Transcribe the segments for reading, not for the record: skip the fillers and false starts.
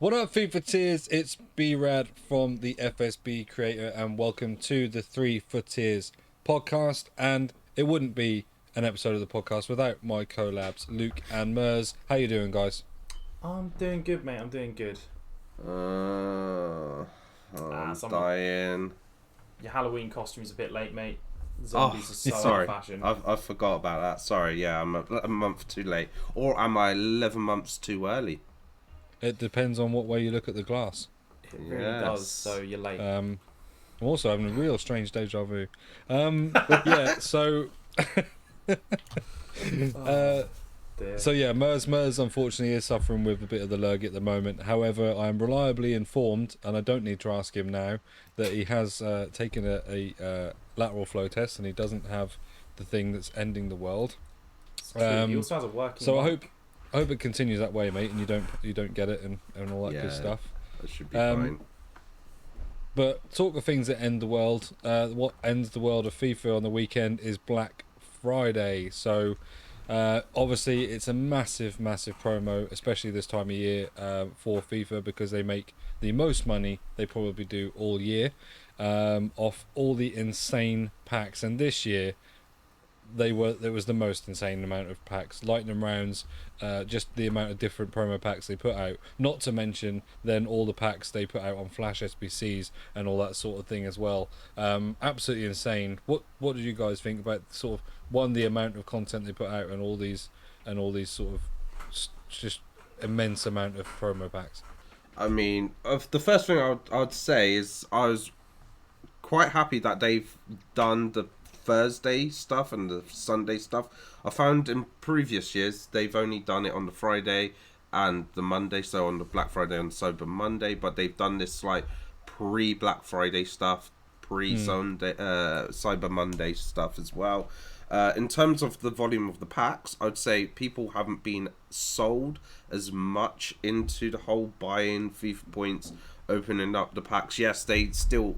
What up, FIFA Tiers? It's B-Rad from the FSB creator, and welcome to the FUT Tiers podcast. And it wouldn't be an episode of the podcast without my collabs, Luke and Mers. How you doing, guys? I'm doing good, mate. I'm doing good. I'm dying. Your Halloween costume's a bit late, mate. Zombies are so sorry. out of fashion. I forgot about that. Sorry, yeah, I'm a month too late. Or am I 11 months too early? It depends on what way you look at the glass. It really does, so you're late. I'm also having a real strange deja vu. Yeah, so... So yeah, Mers unfortunately is suffering with a bit of the lurg at the moment. However, I am reliably informed, and I don't need to ask him now, that he has taken a lateral flow test and he doesn't have the thing that's ending the world. He also has a working so mic. I hope it continues that way, mate, and you don't get it and all that good stuff. That should be fine. But talk of things that end the world. What ends the world of FIFA on the weekend is Black Friday. So obviously it's a massive promo, especially this time of year, for FIFA, because they make the most money they probably do all year off all the insane packs. And this year there was the most insane amount of packs, lightning rounds, just the amount of different promo packs they put out, not to mention then all the packs they put out on Flash SBCs and all that sort of thing as well. Absolutely insane. What did you guys think about sort of the amount of content they put out and all these sort of just immense amount of promo packs? I mean, the first thing I'd say is I was quite happy that they've done the Thursday stuff and the Sunday stuff. I found in previous years they've only done it on the Friday and the Monday, so on the Black Friday and Cyber Monday, but they've done this like pre-Black Friday stuff, pre-Sunday Cyber Monday stuff as well. In terms of the volume of the packs, I'd say people haven't been sold as much into the whole buying FIFA points, opening up the packs. Yes, they still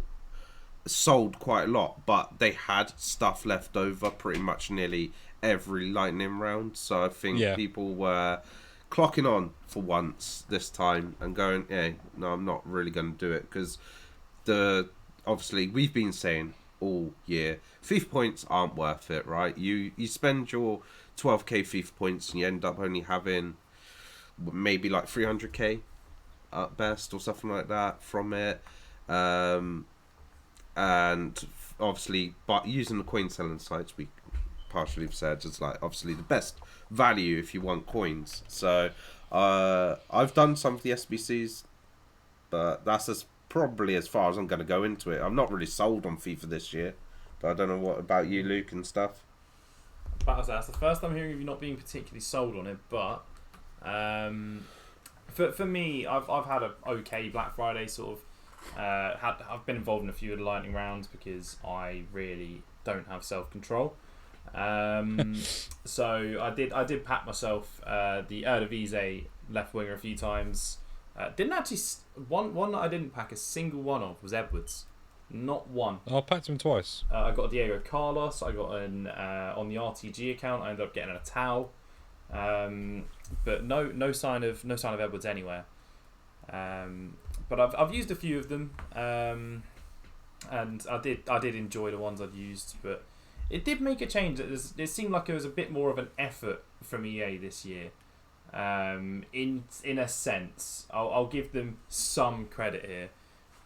sold quite a lot, but they had stuff left over pretty much nearly every lightning round. So I think people were clocking on for once this time and going, no, I'm not really going to do it, because obviously we've been saying all year FIFA points aren't worth it, right? You spend your 12k FIFA points and you end up only having maybe like 300k at best or something like that from it. And obviously, but using the coin selling sites, we partially have said is like obviously the best value if you want coins. So I've done some of the SBCs, but that's probably as far as I'm going to go into it. I'm not really sold on FIFA this year, but I don't know what about you, Luke, and stuff. That's the first time hearing of you not being particularly sold on it, but for me, I've had an okay Black Friday sort of. I've been involved in a few of the lightning rounds because I really don't have self-control. So I did pack myself the Eredivisie left winger a few times. Didn't actually one that I didn't pack a single one of was Edwards. Not one. I packed him twice. I got a Diego Carlos. I got an on the RTG account. I ended up getting a towel. But no sign of Edwards anywhere. But I've used a few of them, and I did enjoy the ones I'd used. But it did make a change. It seemed like it was a bit more of an effort from EA this year. In a sense, I'll give them some credit here.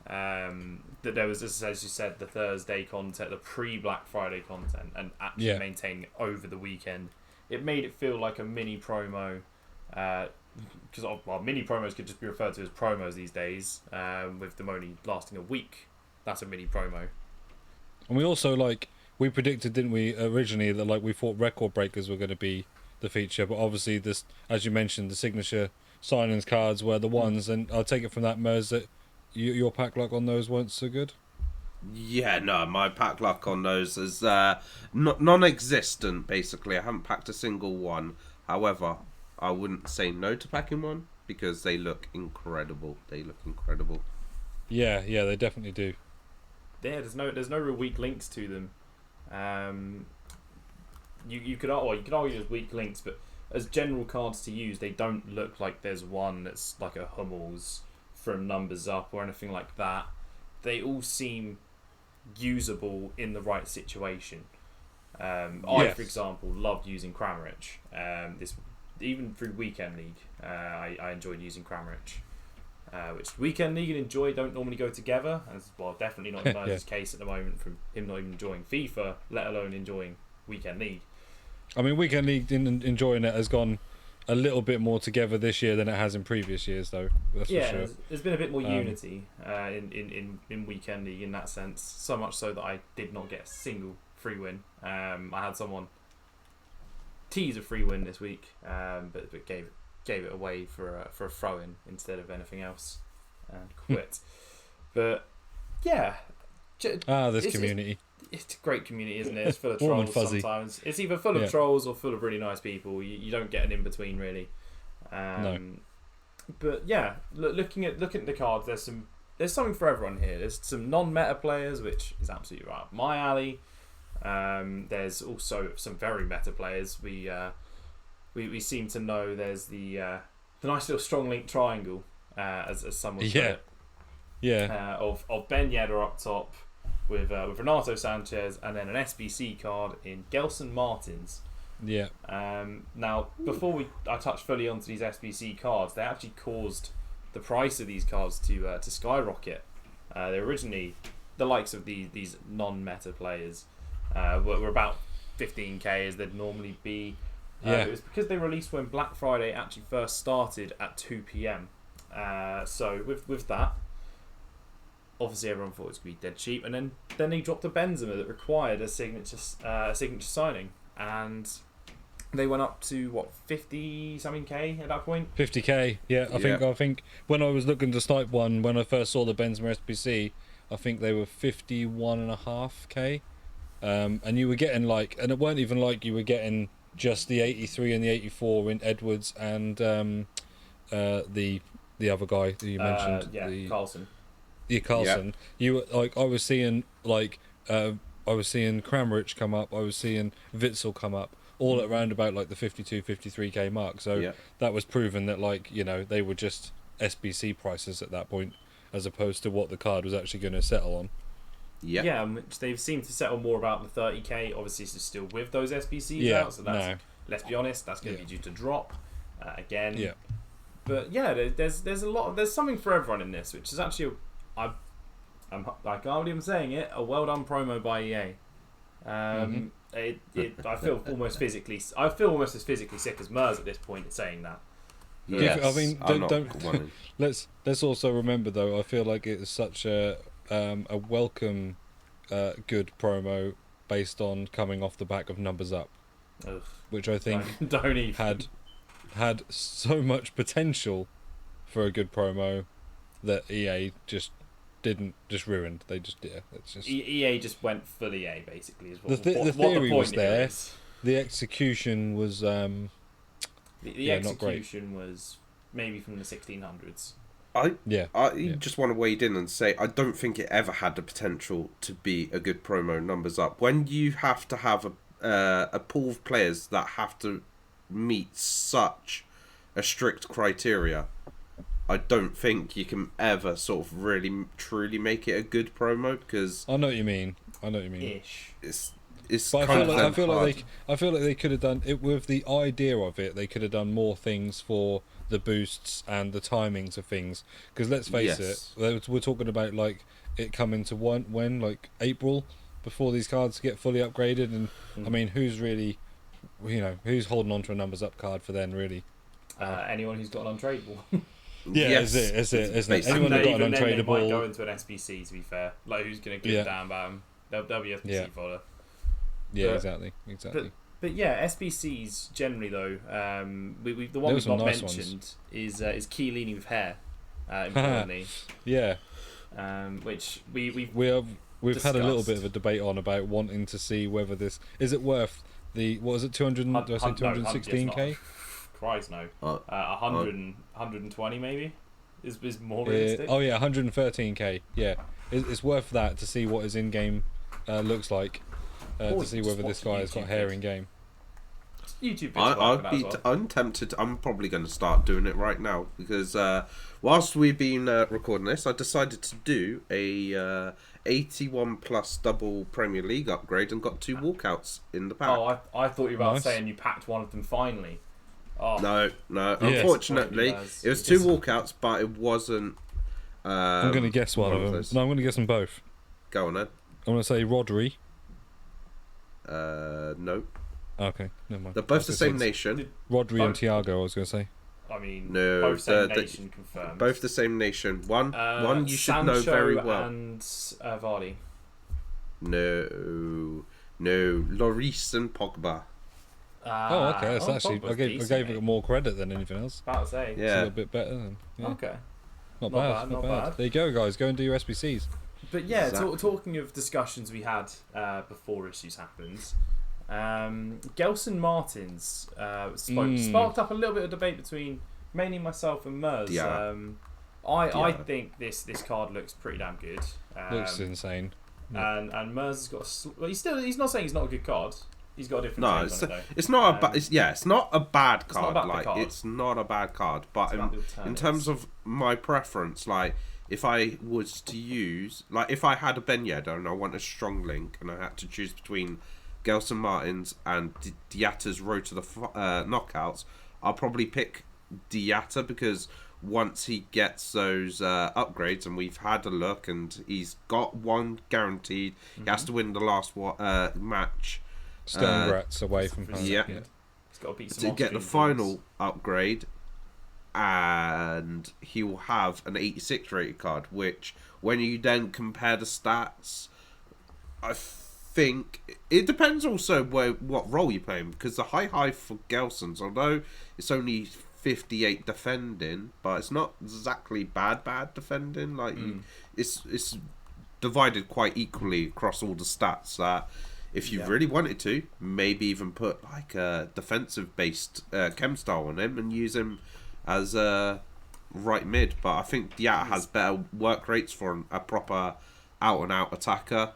That there was, as you said, the Thursday content, the pre-Black Friday content, and actually maintaining it over the weekend. It made it feel like a mini promo. Because mini promos could just be referred to as promos these days, with them only lasting a week. That's a mini promo. And we also we predicted, didn't we, originally that we thought record breakers were going to be the feature, but obviously this, as you mentioned, the signature signings cards were the ones, and I'll take it from that, Mers, that your pack luck on those weren't so good. Yeah, no, my pack luck on those is non-existent. Basically, I haven't packed a single one. However, I wouldn't say no to packing one because they look incredible. Yeah, they definitely do. Yeah, there's no real weak links to them. You could argue there's weak links, but as general cards to use, they don't look like there's one that's like a Hummels from Numbers Up or anything like that. They all seem usable in the right situation. I, for example, loved using Kramaric. Even through Weekend League, I enjoyed using Kramaric. Which Weekend League and Enjoy don't normally go together, and well, definitely not in Mers's case at the moment, from him not even enjoying FIFA, let alone enjoying Weekend League. I mean, Weekend League enjoying it has gone a little bit more together this year than it has in previous years, though. That's for sure. There's been a bit more unity in Weekend League in that sense. So much so that I did not get a single free win. I had someone tease a free win this week, but gave it away for a throw-in instead of anything else and quit. But yeah, this community. It's a great community, isn't it? It's full of Warm and trolls fuzzy. sometimes. It's either full of trolls or full of really nice people. You don't get an in-between, really. No. But yeah, looking at the cards, there's something for everyone here. There's some non-meta players, which is absolutely right up my alley. There's also some very meta players. We seem to know there's the nice little strong link triangle, as someone said it. Of Ben Yedder up top with Renato Sanchez, and then an SBC card in Gelson Martins. Yeah. Now, before I touch fully onto these SBC cards, they actually caused the price of these cards to skyrocket. They originally, the likes of these non-meta players, were about 15k as they'd normally be. It was because they released when Black Friday actually first started at 2 p.m. So with that, obviously everyone thought it was going to be dead cheap, and then they dropped a Benzema that required a signature signing, and they went up to what, 50 something k at that point. 50k, I think when I was looking to snipe one, when I first saw the Benzema SBC, I think they were 51.5k, and you were getting and it weren't even like you were getting just the 83 and the 84 in Edwards and the other guy that you mentioned, Carlson. Yeah, Carlson. You were I was seeing I was seeing Kramaric come up, I was seeing Witzel come up, all at around about the 52, 53k mark. So that was proven that they were just SBC prices at that point, as opposed to what the card was actually going to settle on. Yeah, which they've seemed to settle more about the 30k. Obviously, this is still with those SBCs out, so that's let's be honest, that's going to be due to drop again. Yeah. But yeah, there's something for everyone in this, which is actually I can't believe I'm saying it, a well done promo by EA. I feel almost as physically sick as Mers at this point in saying that. Yes, I mean, don't let's also remember though, I feel like it is such a welcome good promo based on coming off the back of Numbers Up. Ugh, which I think don't even. had so much potential for a good promo that EA just ruined. They just it's just EA just went full EA basically. Is what the theory was there. Is. The execution was the execution was maybe from the 1600s. I just want to wade in and say I don't think it ever had the potential to be a good promo. Numbers Up, when you have to have a pool of players that have to meet such a strict criteria, I don't think you can ever sort of really truly make it a good promo, because I know what you mean. Ish. It's but kind I feel like they could have done it with the idea of it. They could have done more things for the boosts and the timings of things, because let's face it, we're talking about it coming to when April before these cards get fully upgraded, and I mean, who's really, who's holding on to a Numbers Up card for then really? Anyone who's got an untradeable. Is it? Isn't it? Anyone that got an untradeable, they might go into an SBC, to be fair. Who's going to give a damn about them? They'll be SBC fodder. Yeah, exactly. But yeah, SBCs generally though, the one we've not mentioned is Chiellini with hair, importantly. Which we've had a little bit of a debate on about wanting to see whether this is it worth the 216k. Christ no, 120 maybe is more realistic. 113k. Yeah, it's worth that to see what his in-game looks like. To see whether this guy has got hair in game. YouTube bits of work for that as well. I'm tempted. I'm probably going to start doing it right now because whilst we've been recording this, I decided to do a 81 plus double Premier League upgrade and got 2 walkouts in the pack. Oh, I thought you were about saying you packed one of them finally. Oh, No. Yes. Unfortunately, it was 2 walkouts, but it wasn't. I'm going to guess one of them. No, I'm going to guess them both. Go on then. I'm going to say Rodri. No. Okay, never mind. They're both the same nation. Rodri and Thiago, I was going to say. I mean, No, both same nation confirmed. Both the same nation. One you should Sancho know very well. And Vardy. No, Lloris and Pogba. Oh, okay. That's actually Pogba's I gave decent, it more credit than anything else. About to say. It's a Yeah. little bit better. Okay. Not Not bad. bad. There you go, guys. Go and do your SBCs. But yeah, Exactly. talking of discussions we had before issues happened, Gelson Martins sparked up a little bit of debate between mainly myself and Mers. Yeah. I think this card looks pretty damn good. Looks insane. And Mers has got he's not saying he's not a good card. He's got a different No, take on it though. it's not a it's not a bad It's not card. about the Like card. it's not a bad card, but It's about the alternatives. in terms of my preference, like if I was to use, like if I had a Ben Yedder and I want a strong link and I had to choose between Gelson Martins and Diatta's road to the knockouts, I'll probably pick Diatta because once he gets those upgrades, and we've had a look, and he's got 1 guaranteed. He has to win the last match. Sterngrats away from home. Yeah. He's got to beat some To get the Austrian final teams. upgrade, and he will have an 86 rated card, which when you then compare the stats, I think it depends also what role you play him, because the high for Gelson's, although it's only 58 defending, but it's not exactly bad defending. Like it's divided quite equally across all the stats. That if you really wanted to, maybe even put like a defensive based chem style on him and use him as a right mid. But I think Diatta has better work rates for a proper out and out attacker.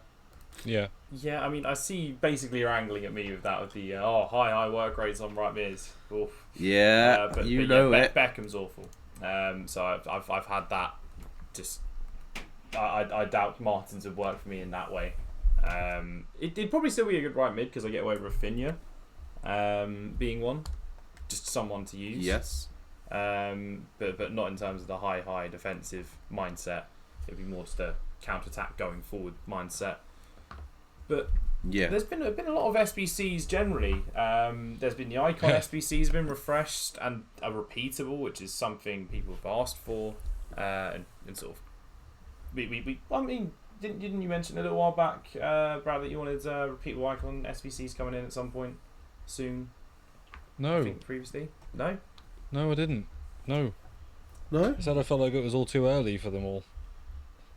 Yeah. Yeah, I mean, I see basically you're angling at me with that, with the high work rates on right mids. Oof. Yeah, But Beckham's awful. So I've had that. Just I doubt Martins would work for me in that way. It'd probably still be a good right mid because I get away with Rafinha being one, just someone to use. Yes. But not in terms of the high defensive mindset. It'd be more just a counter attack going forward mindset. But yeah, there's been a lot of SBCs generally. There's been the icon SBCs been refreshed and are repeatable, which is something people have asked for. And sort of, I mean, didn't you mention a little while back, Brad, that you wanted repeatable icon SBCs coming in at some point soon? No. I think previously. No. No, I didn't. No. No. I said I felt like it was all too early for them all.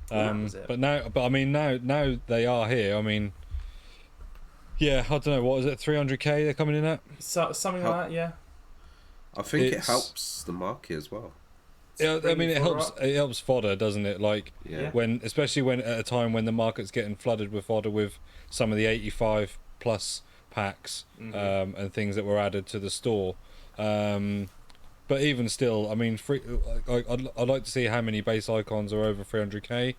Well, that was it. But I mean, now they are here. I mean, yeah, I don't know. What is it? 300k they're coming in at? So, something like that, yeah. I think it It's- helps the market as well. Yeah, I mean, it helps fodder, doesn't it? Like Yeah. especially when at a time when the market's getting flooded with fodder with some of the 85 plus packs and things that were added to the store. But even still, I mean, I'd like to see how many base icons are over 300k.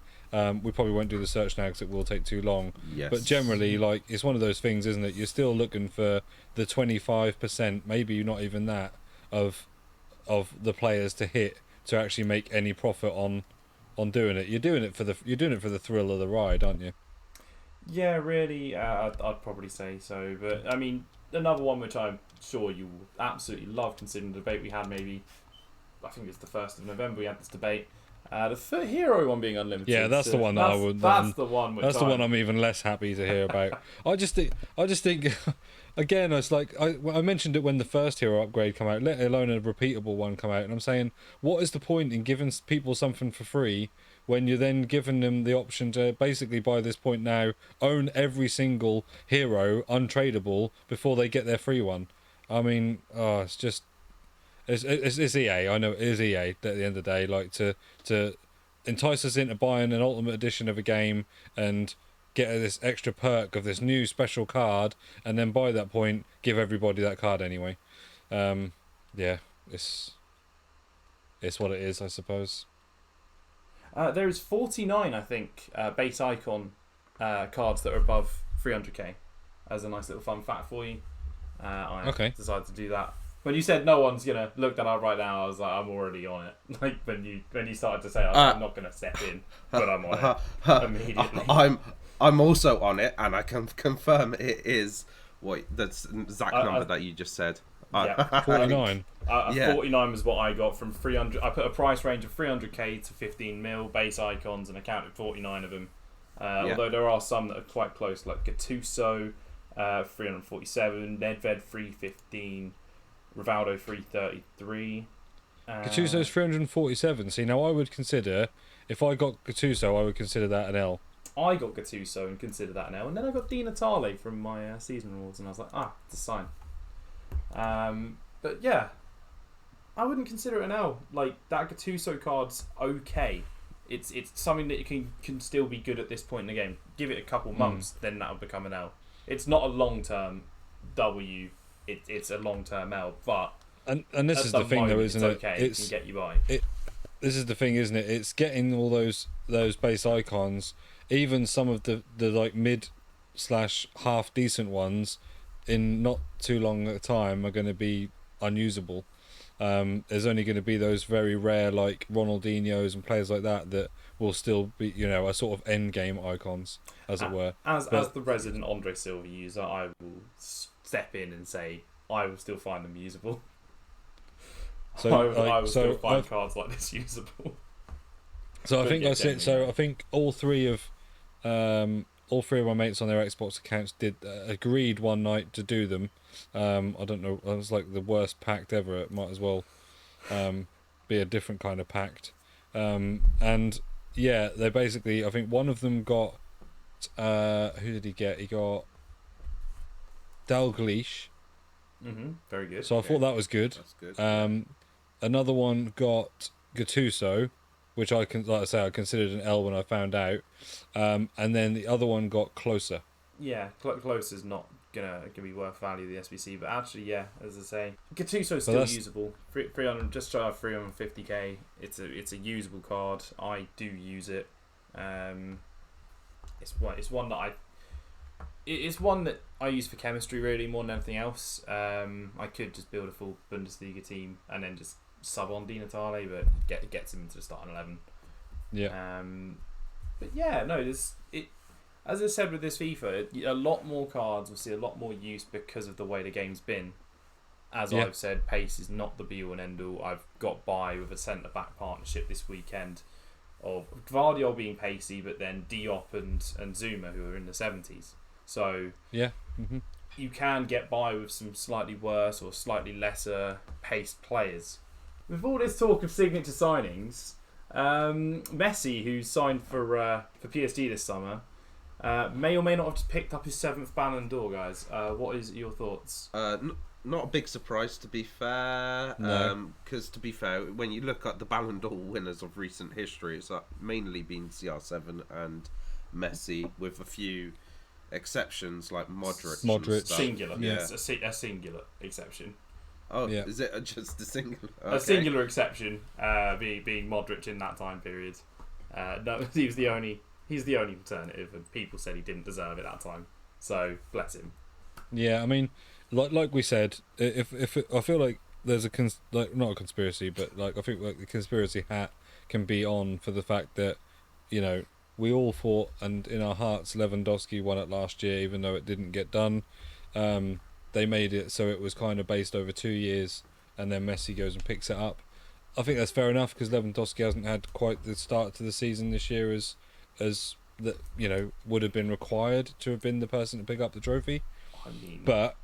We probably won't do the search now because it will take too long. Yes. But generally, like, it's one of those things, isn't it? You're still looking for the 25%, maybe not even that, of the players to hit to actually make any profit on doing it. You're doing it for the thrill of the ride, aren't you? Yeah, really, I'd probably say so. But I mean, another one which I'm sure you will absolutely love, considering the debate we had, maybe I think it's the 1st of November we had this debate. The FUT Hero one being unlimited. Yeah, that's the one that I would. That's the one. Which That's the one I'm even less happy to hear about. I just think, again, it's like I mentioned it when the first hero upgrade came out, let alone a repeatable one come out, and I'm saying, what is the point in giving people something for free when you're then giving them the option to basically by this point now own every single hero untradeable before they get their free one? I mean, it's just. It's EA. I know it is EA at the end of the day. Like to entice us into buying an ultimate edition of a game and get this extra perk of this new special card, and then by that point give everybody that card anyway. Yeah, it's what it is, I suppose. There is 49, I think, base icon cards that are above 300k. As a nice little fun fact for you. I decided to do that. When you said no one's gonna look that up right now, I was like, I'm already on it. Like when you started to say, I'm not gonna step in, but I'm on it immediately. I'm also on it, and I can confirm it is the exact number that you just said. Yeah, 49. 49 was what I got from 300. I put a price range of 300k to 15 mil base icons, and I counted 49 of them. Although there are some that are quite close, like Gattuso, 347, Nedved 315, Rivaldo 333. Gattuso's 347. See, now I would consider, if I got Gattuso, I would consider that an L. I got Gattuso and consider that an L, and then I got Di Natale from my season rewards, and I was like, it's a sign. But yeah, I wouldn't consider it an L. Like, that Gattuso card's okay. It's something that you can still be good at this point in the game. Give it a couple months, then that'll become an L. It's not a long-term W. It's a long-term L, but and this is the thing, though, isn't it? Okay, it can get you by. This is the thing, isn't it? It's getting all those base icons, even some of the like mid/half decent ones, in not too long a time are going to be unusable. There's only going to be those very rare, like Ronaldinho's and players like that will still be, a sort of end game icons, as it were. As the resident Andre Silva user, I will step in and say I will still find them usable. So I will still find cards like this usable. So I think all three of my mates on their Xbox accounts agreed one night to do them. I don't know. It was like the worst pact ever. It might as well be a different kind of pact. And yeah, they basically. I think one of them got. Who did he get? He got Dalglish. Very good. So I thought that was good. That's good. Another one got Gattuso, which I considered an L when I found out. And then the other one got Closer. Yeah, Close is not gonna be worth value the SBC, but actually, yeah, as I say, Gattuso's still usable. 300, just shy of 350k. It's a usable card. I do use it. It's one that I use for chemistry really more than anything else. I could just build a full Bundesliga team and then just sub on Di Natale, but it gets him into the starting 11. Yeah. But yeah, no, as I said with this FIFA, a lot more cards will see a lot more use because of the way the game's been. As I've said, pace is not the be-all and end-all. I've got by with a centre-back partnership this weekend of Gvardiol being pacey, but then Diop and Zuma, who are in the 70s. So you can get by with some slightly worse or slightly lesser paced players. With all this talk of signature signings, Messi, who's signed for PSG this summer, may or may not have just picked up his 7th Ballon d'Or, guys. What is your thoughts? Not a big surprise, to be fair. No. Because to be fair, when you look at the Ballon d'Or winners of recent history, it's mainly been CR7 and Messi, with a few exceptions like Modric. Singular. Yeah. A singular exception. Oh, yeah. Is it just a singular? Okay. A singular exception, being Modric in that time period. No, he's the only alternative, and people said he didn't deserve it that time. So bless him. Yeah, I mean, like we said, if I feel like there's not a conspiracy, but like I think like the conspiracy hat can be on for the fact that we all thought, and in our hearts, Lewandowski won it last year, even though it didn't get done. They made it so it was kind of based over 2 years, and then Messi goes and picks it up. I think that's fair enough because Lewandowski hasn't had quite the start to the season this year as that would have been required to have been the person to pick up the trophy. I mean, but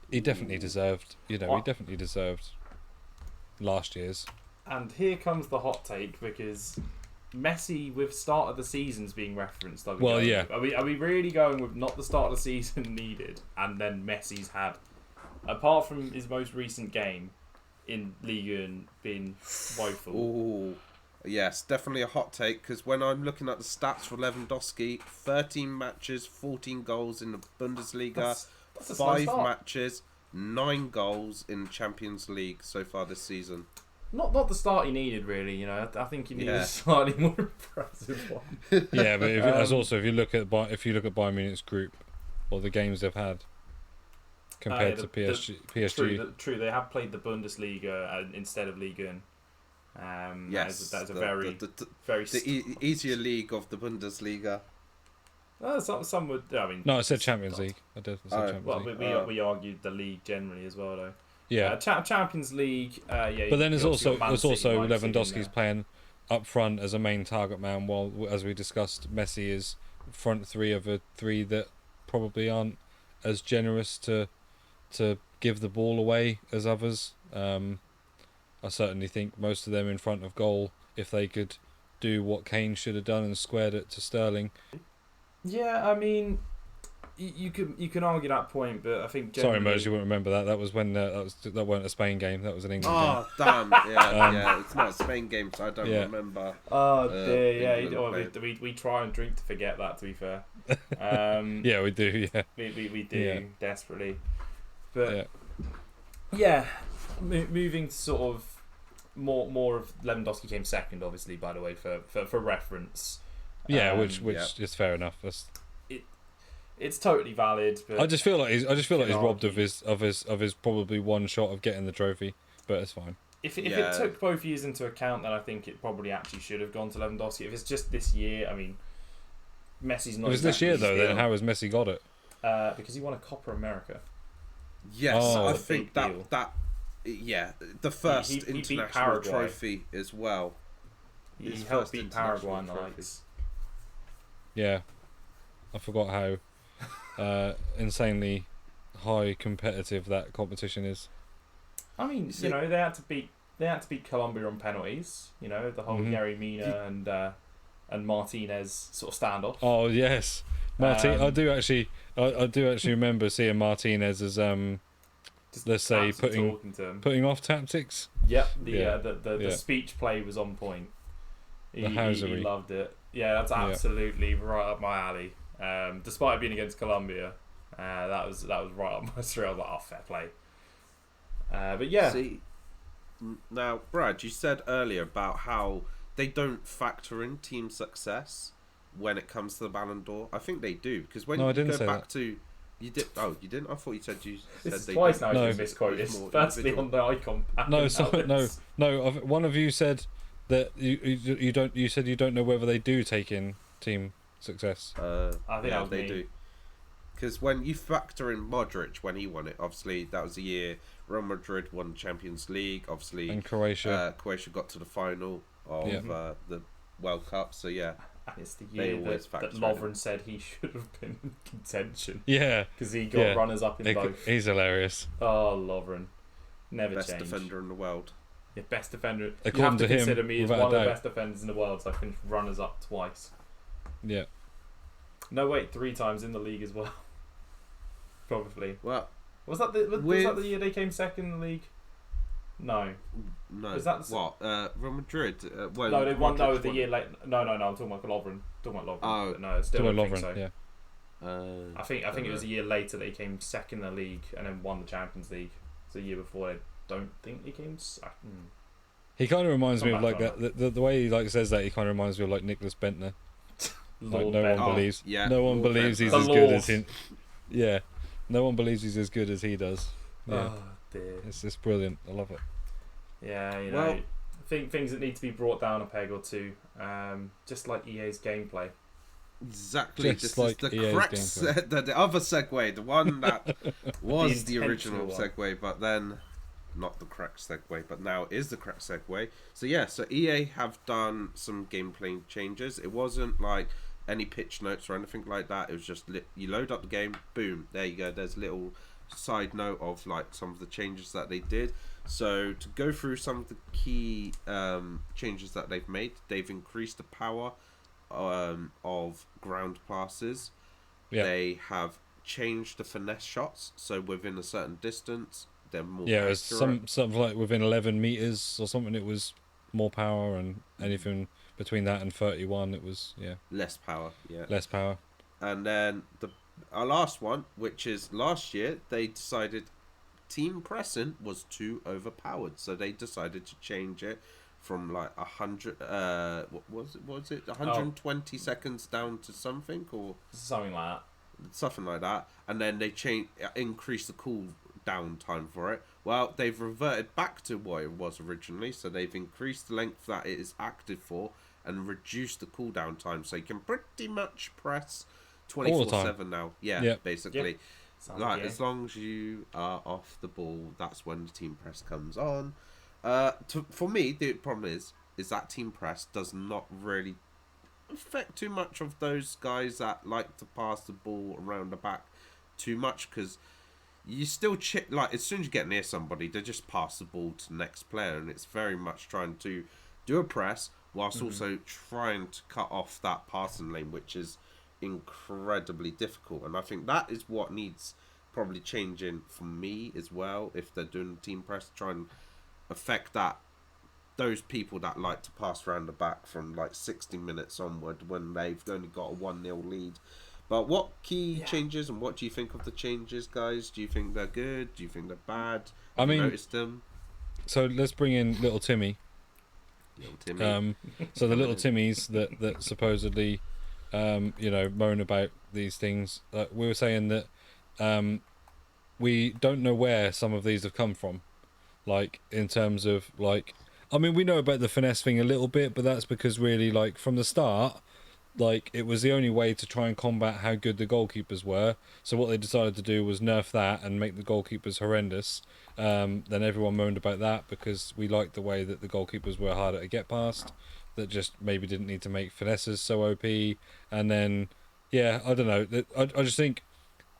he definitely deserved. He definitely deserved last year's. And here comes the hot take, because Messi with start of the seasons being referenced. Are we really going with not the start of the season needed, and then Messi's had, apart from his most recent game in Ligue 1, been woeful? Ooh. Yes, definitely a hot take, because when I'm looking at the stats for Lewandowski, 13 matches, 14 goals in the Bundesliga, that's a slow 5 start. matches, 9 goals in Champions League so far this season. Not the start he needed, really. You know, I think he needed Yeah. a slightly more impressive one. Yeah, but that's also if you look at Bayern Munich's group or the games they've had compared to PSG. True. They have played the Bundesliga instead of Liga. Yes, that's a very easier league of the Bundesliga. Some would. I mean, No, I said Champions League. I definitely said Champions League. We argued the league generally as well, though. Yeah, Champions League. Yeah, but then there's also Leipzig Lewandowski's playing up front as a main target man, while, as we discussed, Messi is front three of a three that probably aren't as generous to give the ball away as others. I certainly think most of them in front of goal, if they could do what Kane should have done and squared it to Sterling. Yeah, I mean, you can argue that point, but I think sorry, Mers, you wouldn't remember that. That was when that weren't a Spain game. That was an England game. Oh damn! Yeah, it's not a Spain game, so I don't remember. Oh dear, we try and drink to forget that. To be fair, yeah, we do. Yeah, we do desperately, but yeah. Moving to sort of more of Lewandowski came second, obviously. By the way, for reference. Yeah, which is fair enough. It's totally valid. But I just feel like he's robbed of his probably one shot of getting the trophy, but it's fine. If it took both years into account, then I think it probably actually should have gone to Lewandowski. If it's just this year, I mean, Messi's not. If it's this year though, then how has Messi got it? Because he won a Copa America. Yes, I think that. Yeah, the first he international trophy as well. He helped beat Paraguay in the likes. Yeah, I forgot how insanely high competitive that competition is. I mean, you know, they had to beat Colombia on penalties. You know, the whole Gary Mina and Martinez sort of standoff. Oh yes, I do actually remember seeing Martinez as let's say putting off tactics. Yep, the speech play was on point. He loved it. Yeah, that's absolutely right up my alley. Despite it being against Colombia, that was right up my street. I was like, oh, fair play. But yeah. See, now, Brad, you said earlier about how they don't factor in team success when it comes to the Ballon d'Or. I think they do, because when you go back to... You did? Oh, you didn't? I thought you said you said this they twice did. now you've been misquoted. Firstly on the icon pack. No. One of you said that you don't. You said you don't know whether they do take in team success. I think they do. Because when you factor in Modric when he won it, obviously that was the year Real Madrid won the Champions League. Obviously, and Croatia got to the final of the World Cup. So yeah. And it's the year that Lovren said he should have been in contention. Yeah. Because he got runners up in both. He's hilarious. Oh, Lovren. Never best change. Best defender in the world. Yeah, best defender. According you have to him, consider me as one of the best defenders in the world, so I finished runners up twice. Yeah. No, wait, 3 times in the league as well. Probably. Well, was that the year they came second in the league? No. Is that Real Madrid? No, they won. No, the year late. No. I'm talking about Lovren. Oh, no, it's still Lovren. So. Yeah. I think it was a year later they came second in the league and then won the Champions League. So the year before, I don't think they came second. He kind of reminds me of like that. The way he says that, he kind of reminds me of like Nicholas Bentner. One believes. Yeah, no one believes he's as good as him. Yeah. No one believes he's as good as he does. Yeah. Oh dear. It's just brilliant. I love it. Yeah, you know, things that need to be brought down a peg or two, just like EA's gameplay. Exactly, just this like is the EA's correct gameplay. the other segue, the one that was the original segue, but then not the correct segue, but now is the correct segue. So EA have done some gameplay changes. It wasn't like any pitch notes or anything like that. It was just you load up the game, boom, there you go. There's a little side note of like some of the changes that they did. So to go through some of the key changes that they've made, they've increased the power of ground passes. Yeah. They have changed the finesse shots, so within a certain distance they're more it was accurate. something like within 11 meters or something. It was more power, and anything between that and 31, it was Less power, yeah. less power. And then our last one, which is last year, they decided team pressing was too overpowered, so they decided to change it from like 100. What was it? 120 seconds down to something or something like that. Something like that, and then they increased the cool down time for it. Well, they've reverted back to what it was originally, so they've increased the length that it is active for and reduced the cooldown time, so you can pretty much press 24/7 now. Yeah, basically. Yep. Like as long as you are off the ball, that's when the team press comes on. For me, the problem is that team press does not really affect too much of those guys that like to pass the ball around the back too much, because you still like as soon as you get near somebody, they just pass the ball to the next player, and it's very much trying to do a press whilst also trying to cut off that passing lane, which is incredibly difficult. And I think that is what needs probably changing for me as well, if they're doing the team press, try and affect that those people that like to pass around the back from like 60 minutes onward when they've only got a 1-0 lead. But what key changes, and what do you think of the changes, guys? Do you think they're good? Do you think they're bad? Have you noticed them? So let's bring in little Timmy. So the little Timmies that supposedly moan about these things. We were saying that we don't know where some of these have come from, like in terms of like, I mean, we know about the finesse thing a little bit, but that's because really, like, from the start, like, it was the only way to try and combat how good the goalkeepers were. So what they decided to do was nerf that and make the goalkeepers horrendous. Then everyone moaned about that because we liked the way that the goalkeepers were harder to get past, that just maybe didn't need to make finesses so OP. And then, I don't know. I just think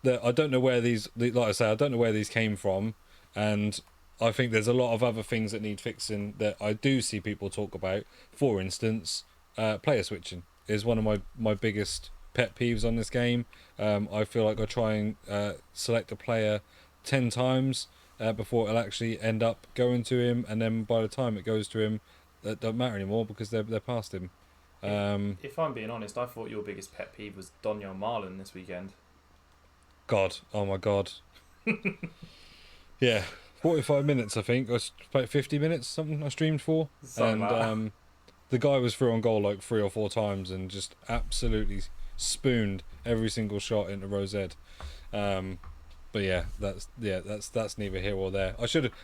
that I don't know where these, like I say, I don't know where these came from. And I think there's a lot of other things that need fixing that I do see people talk about. For instance, player switching is one of my biggest pet peeves on this game. I feel like I try and select a player 10 times before it'll actually end up going to him, and then by the time it goes to him, that don't matter anymore because they're past him. If I'm being honest, I thought your biggest pet peeve was Donyell Marlon this weekend. God, oh my God. Yeah. 45 minutes, I think. I played 50 minutes, something I streamed for. The guy was through on goal like 3 or 4 times and just absolutely spooned every single shot into Rosette. But that's neither here or there.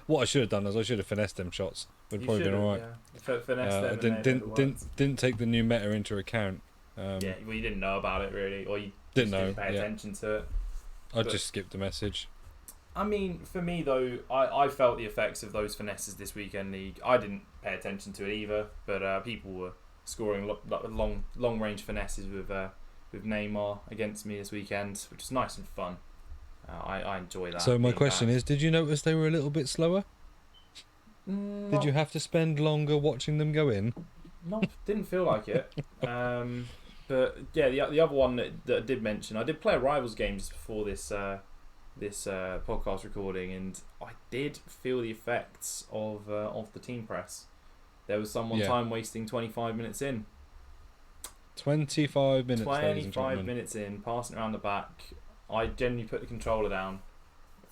What I should have done is I should have finessed them shots. Would probably been alright. Yeah. Didn't take the new meta into account. Well, you didn't know about it really, or you didn't pay attention to it. I just skipped the message. I mean, for me though, I felt the effects of those finesses this weekend league. I didn't pay attention to it either, but people were scoring long range finesses with Neymar against me this weekend, which is nice and fun. I enjoy that. So my question is, did you notice they were a little bit slower? Did you have to spend longer watching them go in? No, didn't feel like it. But yeah, the other one that I did mention, I did play a Rivals game just before this podcast recording, and I did feel the effects of the team press. There was someone time wasting 25 minutes in. 25 minutes. 25 minutes in, passing around the back. I genuinely put the controller down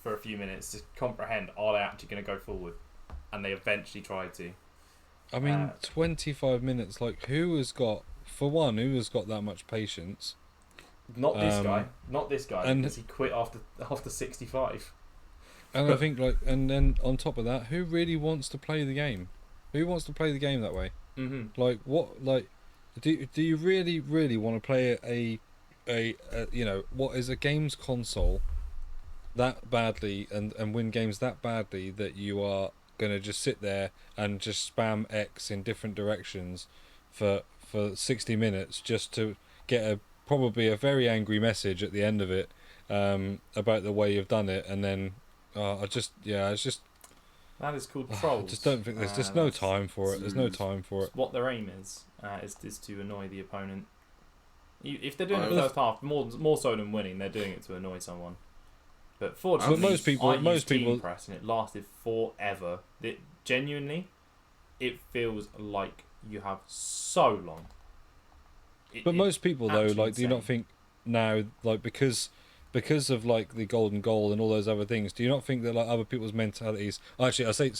for a few minutes to comprehend, are they actually going to go forward? And they eventually tried to. I mean, 25 minutes. Like, who has got that much patience? Not this guy, and because he quit after 65. And I think, like, and then on top of that, who really wants to play the game? Who wants to play the game that way? Mm-hmm. Like, what? Like, do you really want to play a what is a games console that badly and win games that badly that you are gonna just sit there and just spam X in different directions for 60 minutes just to get probably a very angry message at the end of it about the way you've done it, and then it's just that is called trolls. I just don't think there's just no time for it. There's no time for it. What their aim is to annoy the opponent. If they're doing it in the first half, more so than winning, they're doing it to annoy someone. But fortunately, most people team press, and it lasted forever. It genuinely, it feels like you have so long. But most people though, absolutely like, do you not insane. think now, like, because of like the golden goal and all those other things, do you not think that like other people's mentalities? Actually, I say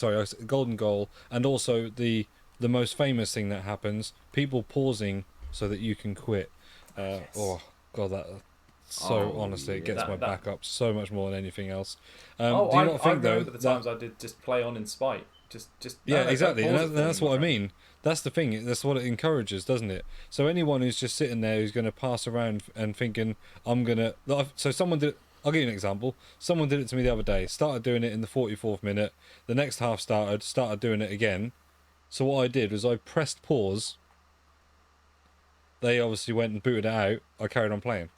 golden goal, and also the most famous thing that happens, people pausing so that you can quit. Yes. Oh god, that so Oh, honestly, it yeah. gets my That- back up so much more than anything else. Oh, Do you I not think though remember the times I did just play on in spite. Just yeah, no, exactly, don't and pause it for that's me, what I my friend. mean. That's the thing. That's what it encourages, doesn't it? So anyone who's just sitting there who's going to pass around and thinking, "I'm gonna." So someone did. I'll give you an example. Someone did it to me the other day. Started doing it in the 44th minute. The next half started doing it again. So what I did was I pressed pause. They obviously went and booted it out. I carried on playing.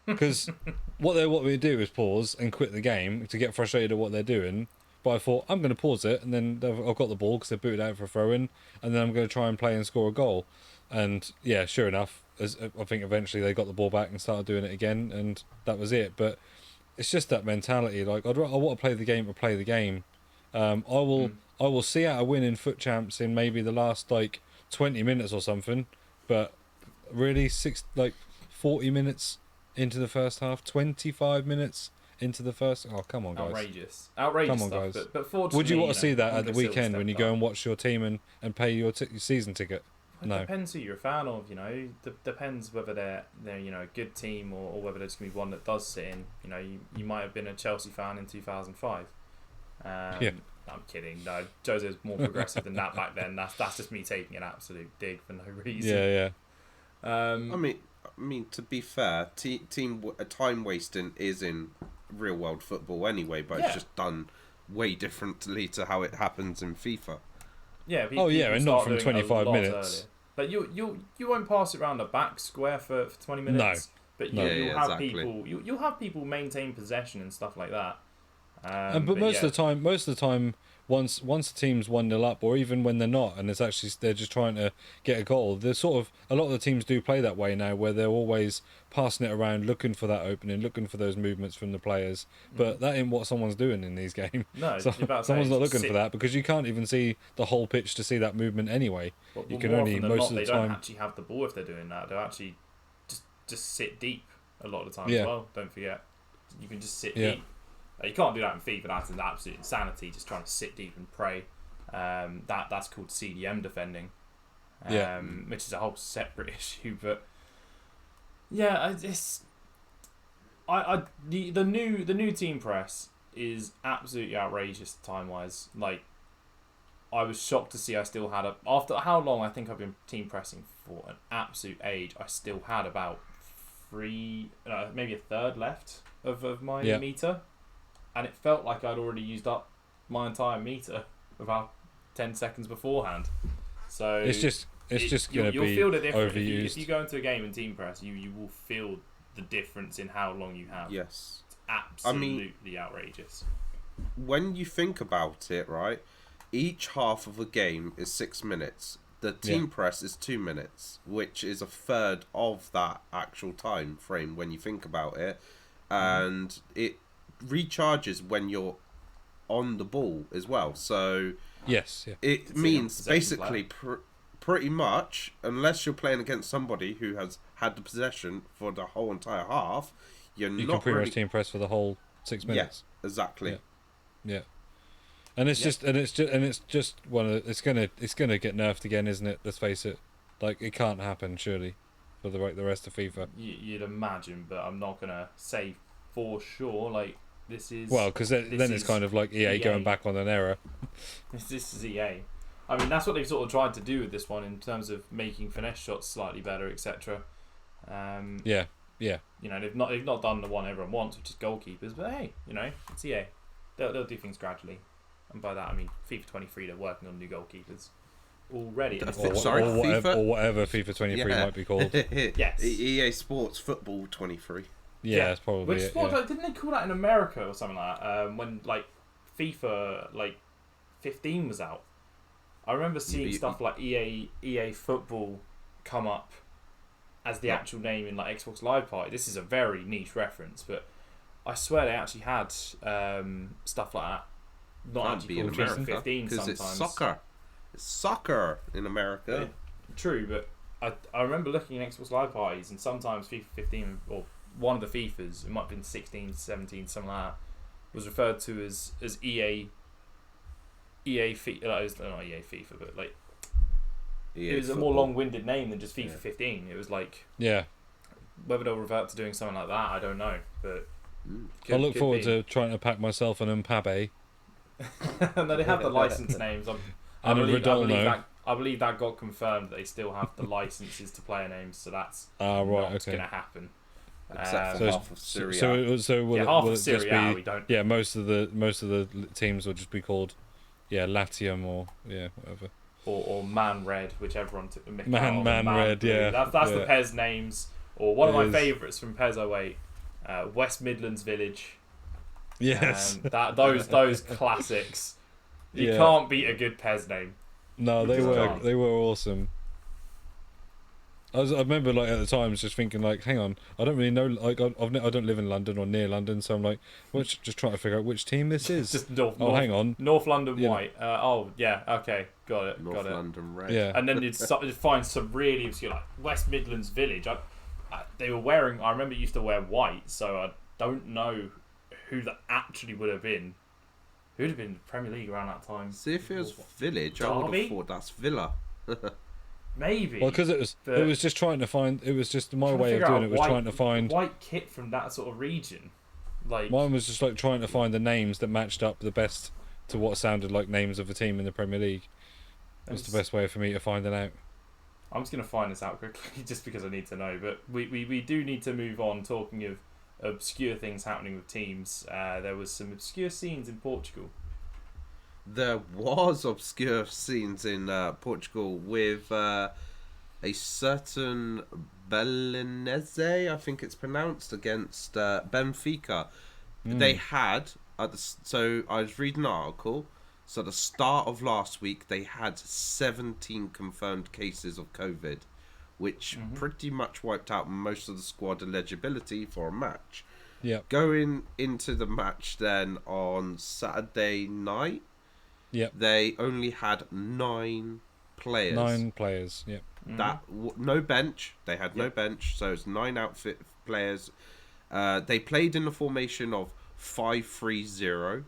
Because what they want me to do is pause and quit the game to get frustrated at what they're doing. But I thought, I'm going to pause it, and then I've got the ball because they booted out for a throw-in, and then I'm going to try and play and score a goal. And yeah, sure enough, I think eventually they got the ball back and started doing it again, and that was it. But it's just that mentality. Like, I want to play the game to play the game. I will see out a win in FUT Champs in maybe the last like 20 minutes or something, but really 40 minutes into the first half, 25 minutes into the first. Oh, come on, guys! Outrageous Come on, stuff. guys. But fortunately, Would you want to see that I'm at the gonna still weekend step when you up. go and watch your team and pay your season ticket? It No. depends who you're a fan of, depends whether they're a good team or whether there's going to be one that does sit in. You might have been a Chelsea fan in 2005. Yeah. I'm kidding. No, Jose's more progressive than that back then. That's just me taking an absolute dig for no reason. Yeah. I mean, to be fair, time wasting is in real world football anyway, but Yeah. it's just done way differently to how it happens in FIFA. Yeah. Oh, yeah, people and not start from doing it a 25 lot minutes. earlier. But you won't pass it around the back square for 20 minutes. But No. you'll Yeah, have exactly. people. You'll have people maintain possession and stuff like that. But most of the time, once the team's 1-0 up, or even when they're not, and they're just trying to get a goal. There's sort of a lot of the teams do play that way now, where they're always passing it around, looking for that opening, looking for those movements from the players. But that ain't what someone's doing in these games. No, So, you're about to someone's say, not looking sit- for that because you can't even see the whole pitch to see that movement anyway. But You can more only often than most not, of the they don't time. actually have the ball if they're doing that. They'll actually just sit deep a lot of the time Yeah. as well. Don't forget, you can just sit Yeah. deep. You can't do that in FIFA. That's an absolute insanity. Just trying to sit deep and pray. That's called CDM defending. Yeah. Which is a whole separate issue. But yeah, the new team press is absolutely outrageous time wise. Like, I was shocked to see I still had after how long I think I've been team pressing for an absolute age. I still had about maybe a third left of my meter, and it felt like I'd already used up my entire meter about 10 seconds beforehand. So It's just going to you'll be feel the difference overused. if you go into a game in team press. You will feel the difference in how long you have. Yes. It's absolutely outrageous. When you think about it, right, each half of a game is 6 minutes. The team press is 2 minutes, which is a third of that actual time frame when you think about it. And it recharges when you're on the ball as well. So Yes, yeah. it a means possession basically pretty much, unless you're playing against somebody who has had the possession for the whole entire half, You not can pretty really... much team press for the whole 6 minutes. Yeah, exactly. Yeah. And it's just it's gonna get nerfed again, isn't it? Let's face it. Like, it can't happen surely for the rest of FIFA. You'd imagine, but I'm not gonna say for sure. Like, this is Well, because then it's kind of like EA going back on an error. this is EA. I mean, that's what they've sort of tried to do with this one in terms of making finesse shots slightly better, etc. Yeah. They've not done the one everyone wants, which is goalkeepers. But hey, it's EA. They'll do things gradually, and by that I mean FIFA 23. They're working on new goalkeepers already. Or whatever FIFA 23 might be called. Yes. EA Sports Football 23. Yeah, that's probably Which it. sport, Yeah. like, didn't they call that in America or something like that? When like FIFA 15 was out, I remember seeing stuff like EA Football come up as the actual name in like Xbox Live Party. This is a very niche reference, but I swear they actually had stuff like that. Not Can't actually be in called FIFA America 15 because sometimes. it's soccer. soccer in America. True, but I remember looking at Xbox Live parties, and sometimes FIFA 15 or one of the FIFAs, it might have been 16, 17, something like that, was referred to as EA FIFA. It was not EA FIFA, but like EA it was football. a more long-winded name than just FIFA 15. It was like whether they'll revert to doing something like that, I don't know. But I look forward to trying to pack myself an Mpabe. No, they have the license names. I believe that got confirmed that they still have the licenses to player names, so that's not going to happen. Except for half of Serie A. So will half will of it Serie just A be? we don't. Yeah, most of the teams will just be called, Latium or whatever. Or Man Red, whichever one took the mick Man out. Man Red, Blue. yeah. That's the Yeah. PES names. Or one of It my is. favourites from PES 08, West Midlands Village. Yes. Those classics. You Yeah. can't beat a good PES name. No, You they just were can't. awesome. I remember like at the time just thinking like, hang on, I don't really know, like I don't live in London or near London, so I'm like, just trying to figure out which team this is. Just hang on, North London Yeah. White. Okay, got it. North London Red. Yeah. And then you'd find some really obscure, like West Midlands Village. They were wearing. I remember used to wear white, so I don't know who that actually would have been. Who would have been in the Premier League around that time? See, if it was Village, I would Derby? have thought that's Villa. Maybe. Well, because it was just trying to find. It was just my Trying to way of figure doing out it was white- trying to find. white kit from that sort of region. Like Mine was just like trying to find the names that matched up the best to what sounded like names of a team in the Premier League. That's the best way for me to find it out. I'm just going to find this out quickly just because I need to know. But we do need to move on. Talking of obscure things happening with teams, there was some obscure scenes in Portugal. There was obscure scenes in Portugal with a certain Belenense, I think it's pronounced, against Benfica. They had, so I was reading an article, so at the start of last week they had 17 confirmed cases of COVID, which pretty much wiped out most of the squad eligibility for a match. Yeah. Going into the match then on Saturday night, they only had 9 players. 9 players. Yep. No bench. They had no bench, so it's 9 outfit players. They played in the formation of 5-3-0.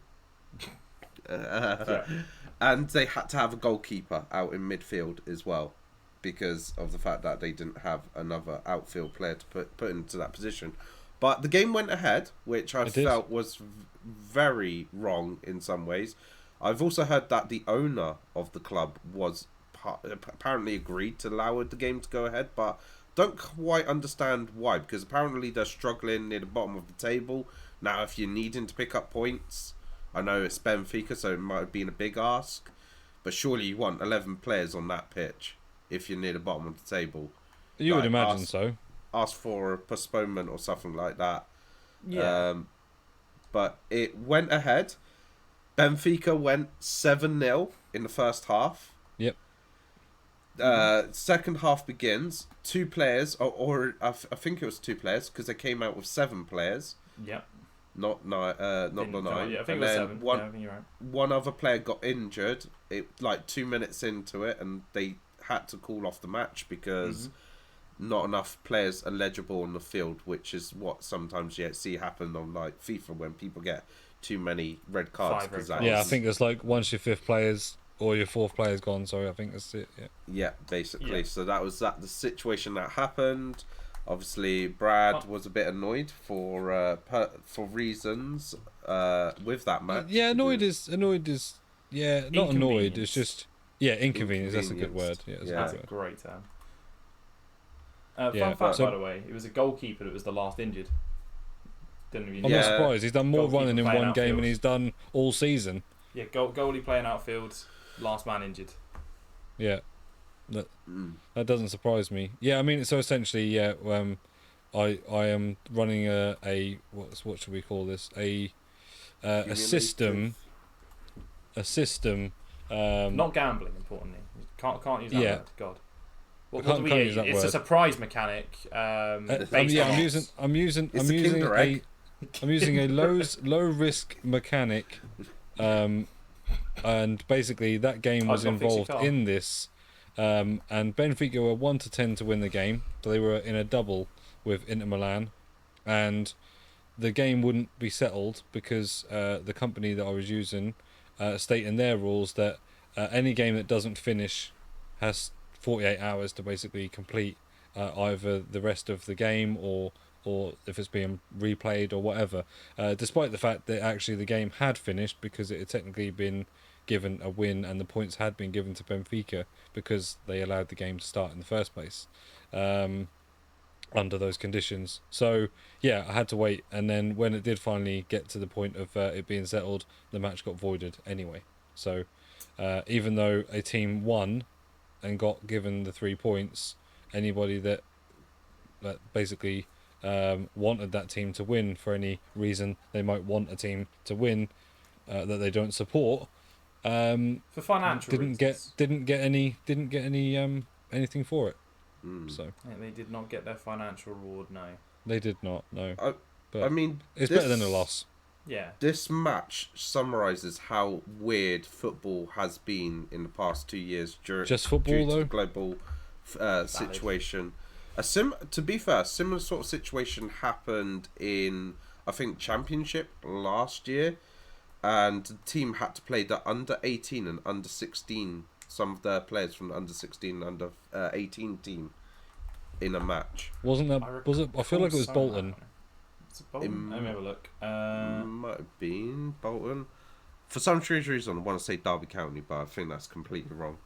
And they had to have a goalkeeper out in midfield as well, because of the fact that they didn't have another outfield player to put into that position. But the game went ahead, which I felt was very wrong in some ways. I've also heard that the owner of the club was apparently agreed to allow the game to go ahead, but don't quite understand why, because apparently they're struggling near the bottom of the table. Now, if you're needing to pick up points, I know it's Benfica, so it might have been a big ask, but surely you want 11 players on that pitch if you're near the bottom of the table. You would imagine so. Ask for a postponement or something like that. Yeah. But it went ahead. Benfica went 7-0 in the first half. Yep. Second half begins. 2 players, or I think it was 2 players, because they came out with 7 players. Yep. Not the 9. Yeah, I think it was 7. I think you're right. One other player got injured. Like 2 minutes into it, and they had to call off the match because not enough players are legible on the field, which is what sometimes you see happen on like FIFA when people get too many red cards. 5 red that cards. Yeah, I think it's like once your 5th players or your 4th player's gone. Sorry, I think that's it. Yeah. Yeah, basically. Yeah. So that was the situation that happened. Obviously, Brad was a bit annoyed for reasons with that match. Yeah, annoyed is not annoyed. It's just inconvenience. That's a good word. Yeah, That's a good word. great term. Yeah, Fun fact, by the way, it was a goalkeeper that was the last injured. Didn't know you I'm knew not that. surprised. He's done more Goalkeeper running in playing one game outfield. than he's done all season. Yeah, goalie playing outfield, last man injured. Yeah, that doesn't surprise me. Yeah, I mean, so essentially, I am running a what should we call this? A system. Not gambling, importantly. You can't use that word. God. What Can't do we use use? that It's a word. surprise mechanic. Based on odds. I'm using It's the Kinder Egg. a low risk mechanic and basically that game was got fix your involved car. in this. And Benfica were 1-10 to win the game. So they were in a double with Inter Milan, and the game wouldn't be settled because the company that I was using state in their rules that any game that doesn't finish has 48 hours to basically complete either the rest of the game or if it's being replayed or whatever. Despite the fact that actually the game had finished because it had technically been given a win and the points had been given to Benfica because they allowed the game to start in the first place. Under those conditions. So yeah, I had to wait, and then when it did finally get to the point of it being settled, the match got voided anyway. So even though a team won and got given the 3 points, anybody that basically wanted that team to win for any reason they might want a team to win that they don't support, For financial reasons. didn't get any anything for it. So Yeah, they did not get their financial reward, no. they did not. No, but I mean, it's better than a loss. Yeah. This match summarises how weird football has been in the past 2 years during Just football, due to though? the global situation. To be fair, a similar sort of situation happened in, I think, Championship last year, and the team had to play the under 18 and under 16. Some of the players from the under 16 and under 18 team in a match. Wasn't that? Was it? I feel like it was Bolton. It's Bolton. Let me have a look. Might have been Bolton. For some strange reason, I want to say Derby County, but I think that's completely wrong.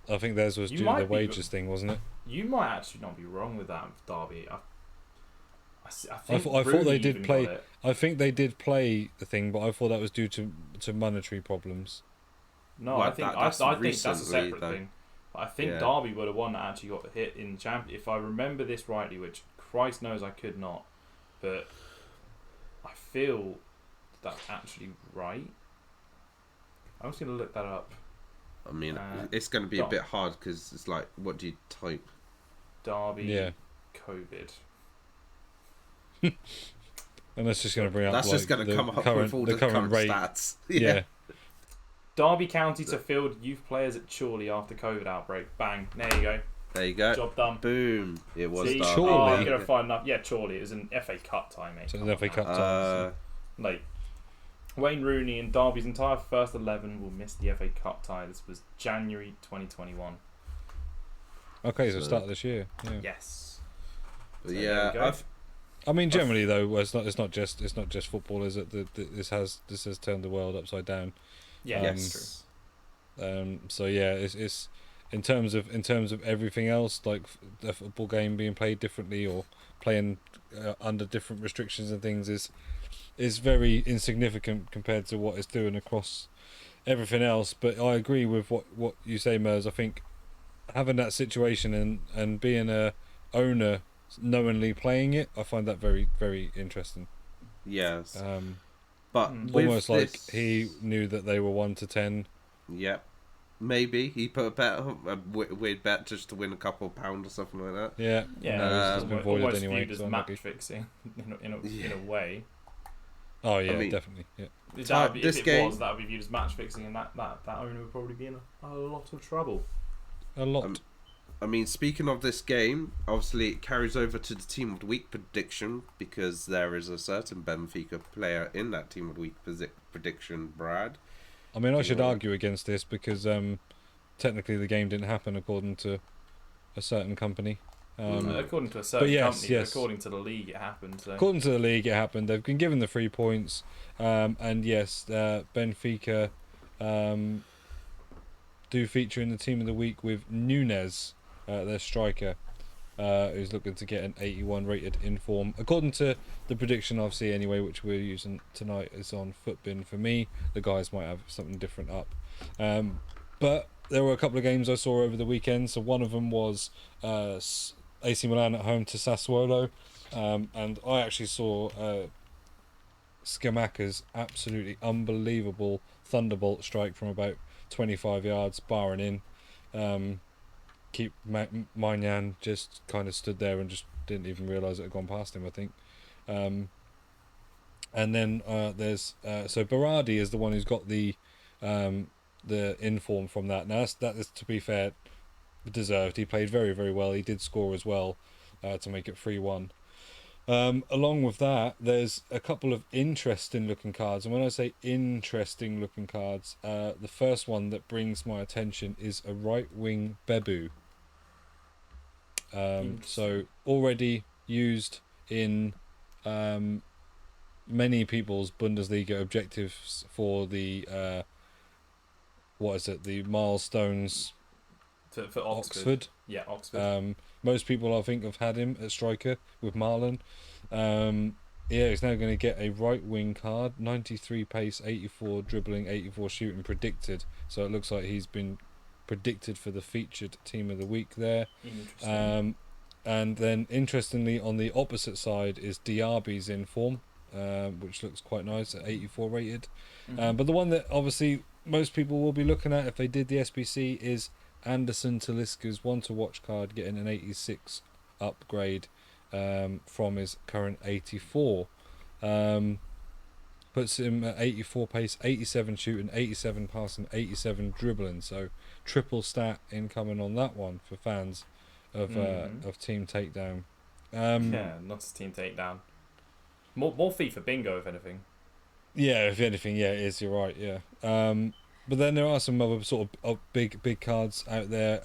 I think theirs was You due to might the be, wages thing, wasn't it? You might actually not be wrong with that with Derby. I I think thought they Rooney did even play. got it. I think they did play the thing, but I thought that was due to monetary problems. No, Well, I think that's I think that's a recently, separate though. thing. But I think Yeah. Derby were the one that actually got hit in champion. If I remember this rightly, which Christ knows I could not, but I feel that's actually right. I'm just gonna look that up. I mean, it's going to be a bit hard because it's like, what do you type? Derby, Yeah. COVID. And that's just going to bring up. That's just going to come up with all the current rate. stats. Yeah. Derby County to field youth players at Chorley after COVID outbreak. Bang. There you go. There you go. Job done. Boom. It was See, Derby. Chorley? Oh, I'm gonna find enough. Yeah, Chorley. It was an FA Cup time, mate. So Come the on FA now. Cup times. Like, Wayne Rooney and Derby's entire first 11 will miss the FA Cup tie. This was January 2021. Okay, so start of this year. Yeah. Yes. But So yeah, there we go. I mean, generally though, it's not just football, is it? This has turned the world upside down. Yeah, Yes. that's true. So yeah, it's in terms of everything else, like the football game being played differently or playing under different restrictions and things is very insignificant compared to what it's doing across everything else. But I agree with what you say, Mers. I think having that situation and being a owner knowingly playing it, I find that very, very interesting. yes. But with Almost like this- he knew that they were 1-10. Yep. Maybe he put a weird bet just to win a couple of pounds or something like that. Yeah, Yeah, no, it's it's been voided almost anyway. viewed as so match unlucky. fixing in a way. Oh yeah, I mean, definitely. Yeah. this If it game- was, that would be viewed as match fixing, and that owner would probably be in a lot of trouble. A lot. I mean, speaking of this game, obviously it carries over to the Team of the Week prediction because there is a certain Benfica player in that Team of the Week prediction, Brad. I mean, I should Yeah. argue against this because technically the game didn't happen according to a certain company. According to a certain yes, company, yes. but according to the league, it happened. So. According to the league, it happened. They've been given the 3 points, and yes, Benfica do feature in the Team of the Week with Nunes, their striker, who's looking to get an 81 rated inform. According to the prediction I've seen anyway, which we're using tonight, is on Footbin for me. The guys might have something different up. But there were a couple of games I saw over the weekend. So one of them was AC Milan at home to Sassuolo. And I actually saw Scamacca's absolutely unbelievable thunderbolt strike from about 25 yards, barring in. Maignan just kind of stood there and just didn't even realise it had gone past him, I think. And then there's so Berardi is the one who's got the the inform from that. Now that is, to be fair, deserved. He played very, very well. He did score as well to make it 3-1. Along with that, there's a couple of interesting looking cards, and when I say interesting looking cards, the first one that brings my attention is a right wing Bebu. So already used in many people's Bundesliga objectives for the the milestones for Oxford. Yeah, Oxford. Most people, I think, have had him at striker with Marlon. He's now going to get a right wing card, 93 pace, 84 dribbling, 84 shooting predicted. So it looks like he's been predicted for the featured team of the week there. Interesting. And then, interestingly, on the opposite side is Diaby's in form, which looks quite nice at 84 rated. But the one that obviously most people will be looking at if they did the SBC is Anderson Talisca's one to watch card, getting an 86 upgrade from his current 84. Puts him at 84 pace, 87 shooting, 87 passing, 87 dribbling. So triple stat incoming on that one for fans of Team Takedown. Not a Team Takedown. More FIFA bingo, if anything. Yeah, if anything, yeah, it is. You're right. Yeah. But then there are some other sort of big cards out there.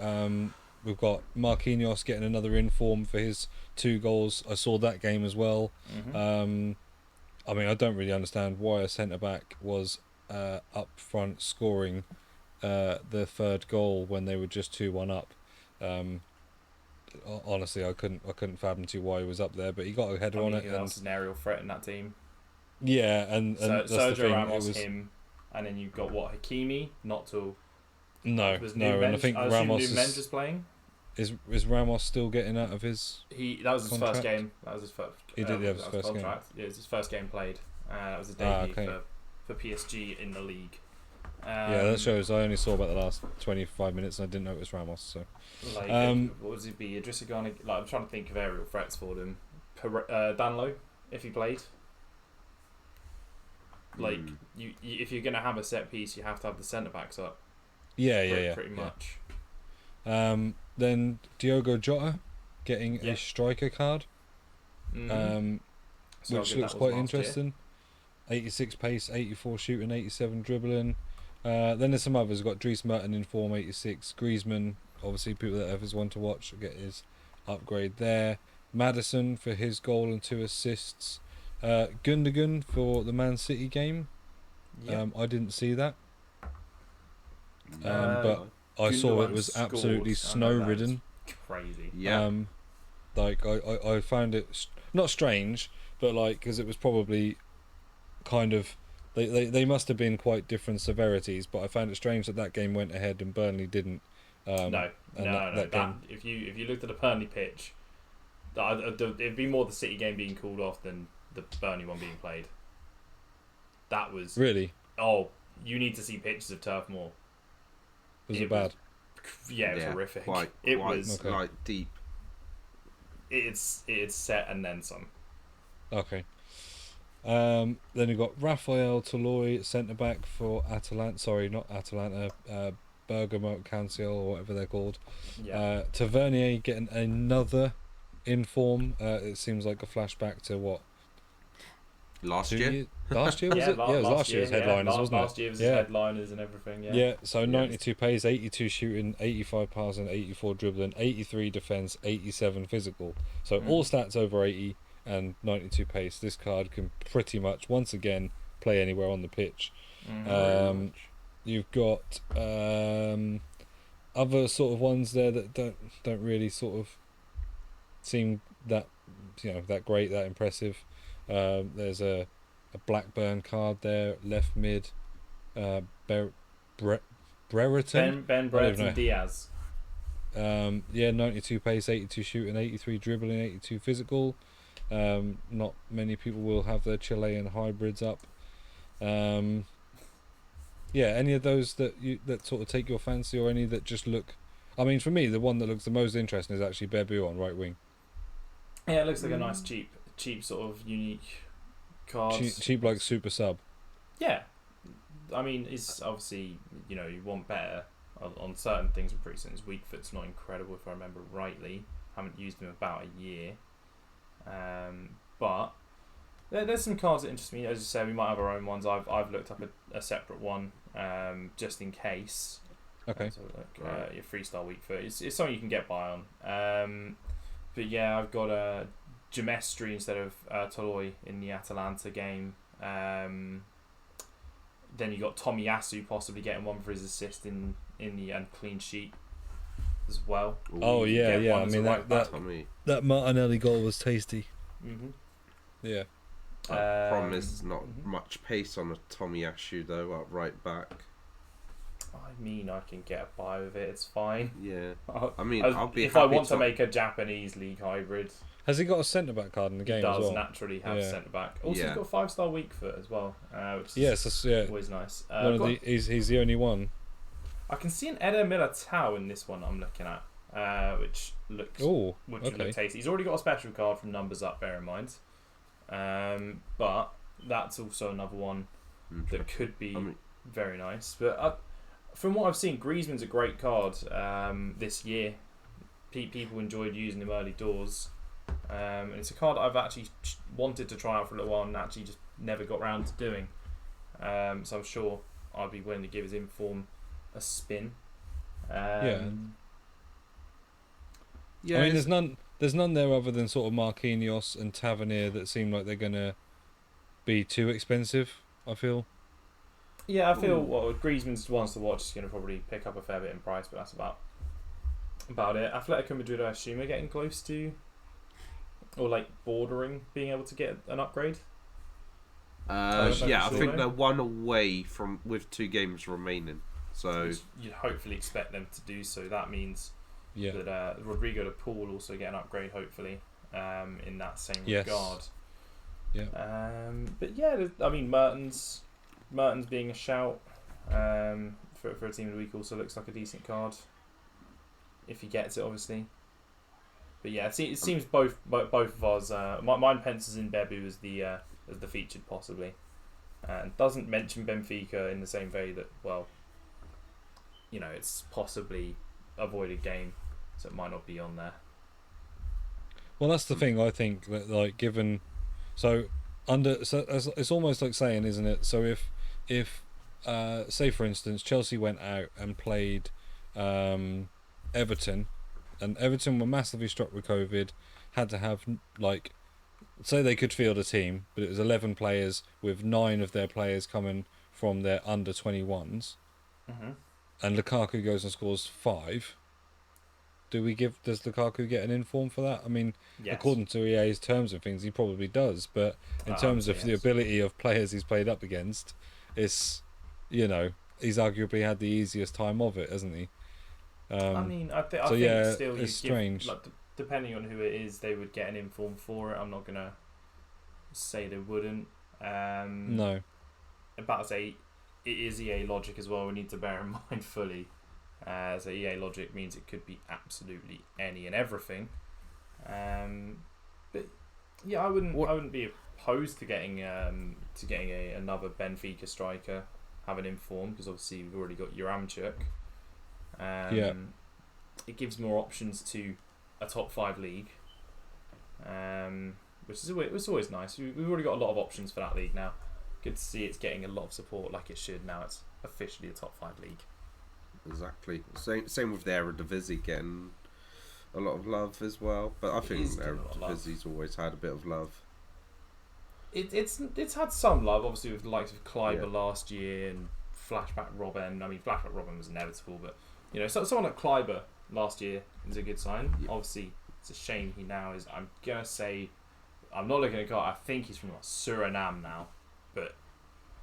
We've got Marquinhos getting another inform for his 2 goals. I saw that game as well. I mean, I don't really understand why a centre back was up front scoring the 3rd goal when they were just 2-1 up. Honestly, I couldn't fathom why he was up there, but he got a header on it. Who else is an aerial threat in that team? Yeah, and that's Sergio the thing. Ramos, him, and then you've got Hakimi, not to. No, and I think Ramos is playing. Is Ramos still getting out of his? That was his contract? first game. That was his first. He did have his first contract. Yeah, it was his first game played. That was a debut for PSG in the league. Yeah, that shows. I only saw about the last 25 minutes, and I didn't know it was Ramos. So, what would it be? Idrissa Gana. I'm trying to think of aerial threats for them. Danlo, if he played. You if you're gonna have a set piece, you have to have the centre backs up. Pretty much. Then Diogo Jota getting a striker card, which looks quite interesting. 86 pace, 84 shooting, 87 dribbling. Then there's some others. We've got Dries Merton in form, 86. Griezmann, obviously people that have his one to watch, get his upgrade there. Maddison for his goal and 2 assists. Gundogan for the Man City game. I didn't see that, but I saw it was absolutely snow-ridden. Crazy. Yeah. I found it not strange, but because it was probably kind of they must have been quite different severities. But I found it strange that game went ahead and Burnley didn't. No. If you looked at the Burnley pitch, it'd be more the City game being called off than the Burnley one being played. That was really. Oh, you need to see pictures of Turf Moor. Was it bad? It was horrific. It was deep. It's set and then some. Okay. Then we've got Raphael Toloi, centre back for Atalanta. Sorry, not Atalanta. Bergamo Council or whatever they're called. Yeah. Tavernier getting another inform. It seems like a flashback to what? Last year? Last year was it? Yeah, it was last year's headliners, wasn't it? Last year was his headliners and everything. Yeah. So 92 pace, 82 shooting, 85 passing, 84 dribbling, 83 defence, 87 physical. So all stats over 80 and 92 pace. This card can pretty much once again play anywhere on the pitch. You've got other sort of ones there that don't really sort of seem that that great, that impressive. There's a Blackburn card there, left mid. Brereton. Ben Brereton Diaz. 92 pace, 82 shooting, 83 dribbling, 82 physical. Not many people will have their Chilean hybrids up. Any of those that sort of take your fancy, or any that just look. I mean, for me, the one that looks the most interesting is actually Bebu on right wing. Yeah, it looks like a nice cheap sort of unique card. Cheap like super sub. Yeah, I mean, it's obviously, you want better on certain things. I'm pretty certain his weak foot's not incredible if I remember rightly. Haven't used him about a year. But there's some cards that interest me. As you say, we might have our own ones. I've looked up a separate one just in case. Okay. So your 3-star weak foot. It's something you can get by on. But yeah, I've got a Gemestri instead of Toloi in the Atalanta game. Then you got Tomiyasu possibly getting one for his assist in the clean sheet as well. Oh yeah. I mean that Martinelli goal was tasty. Yeah. Problem is not much pace on a Tomiyasu though, up right back. I mean, I can get a buy with it. It's fine. Yeah. I'll be if I want to make a Japanese league hybrid. Has he got a centre back card in the game He does as well? naturally have centre back. Also, he's got a 5-star weak foot as well, which is always nice. He's the only one. I can see an Eder Militao in this one I'm looking at, which looks look tasty. He's already got a special card from Numbers Up, bear in mind. But that's also another one that could be very nice. But from what I've seen, Griezmann's a great card this year. People enjoyed using him early doors. And it's a card I've actually wanted to try out for a little while and actually just never got round to doing. So I'm sure I'd be willing to give his inform a spin. I mean, there's none there other than sort of Marquinhos and Tavernier that seem like they're gonna be too expensive. I feel. Yeah, I feel Griezmann's ones to watch is going to probably pick up a fair bit in price, but that's about it. Atletico Madrid, I assume, are getting close to, or like bordering being able to get an upgrade. I think they're one away from with 2 games remaining. So you'd hopefully expect them to do so. That means that Rodrigo de Paul also get an upgrade, hopefully, in that same regard. Yeah. But yeah, I mean, Mertens being a shout for a team of the week also looks like a decent card if he gets it, obviously. But yeah, it seems both of ours. Mine pencils in Bebu as the featured possibly, and doesn't mention Benfica in the same way that it's possibly avoided game, so it might not be on there. Well, that's the thing. I think that it's almost like saying, isn't it? So if say for instance Chelsea went out and played Everton, and Everton were massively struck with COVID, had to have say they could field a team, but it was 11 players with 9 of their players coming from their under 21s, and Lukaku goes and scores 5. Does Lukaku get an inform for that? I mean, yes. According to EA's terms and things, he probably does. But in terms of the ability of players he's played up against, he's arguably had the easiest time of it, hasn't he? I think still it's strange. Depending on who it is, they would get an inform for it. I'm not gonna say they wouldn't. No. About to say, it is EA logic as well. We need to bear in mind fully. So EA logic means it could be absolutely any and everything. But yeah, I wouldn't be opposed to getting another Benfica striker, have an inform, because obviously we've already got Yaramchuk. It gives more options to a top 5 league, which is always nice. We've already got a lot of options for that league now. Good to see it's getting a lot of support like it should now. It's officially a top 5 league. Exactly. Same with the Eredivisie getting a lot of love as well. But I think Eredivisie's always had a bit of love. It's had some love, obviously, with the likes of Kleiber last year and Flashback Robin. I mean, Flashback Robin was inevitable, but someone like Kleiber last year is a good sign. Yeah. Obviously, it's a shame he now is. I'm gonna say, I'm not looking at God. I think he's from Suriname now, but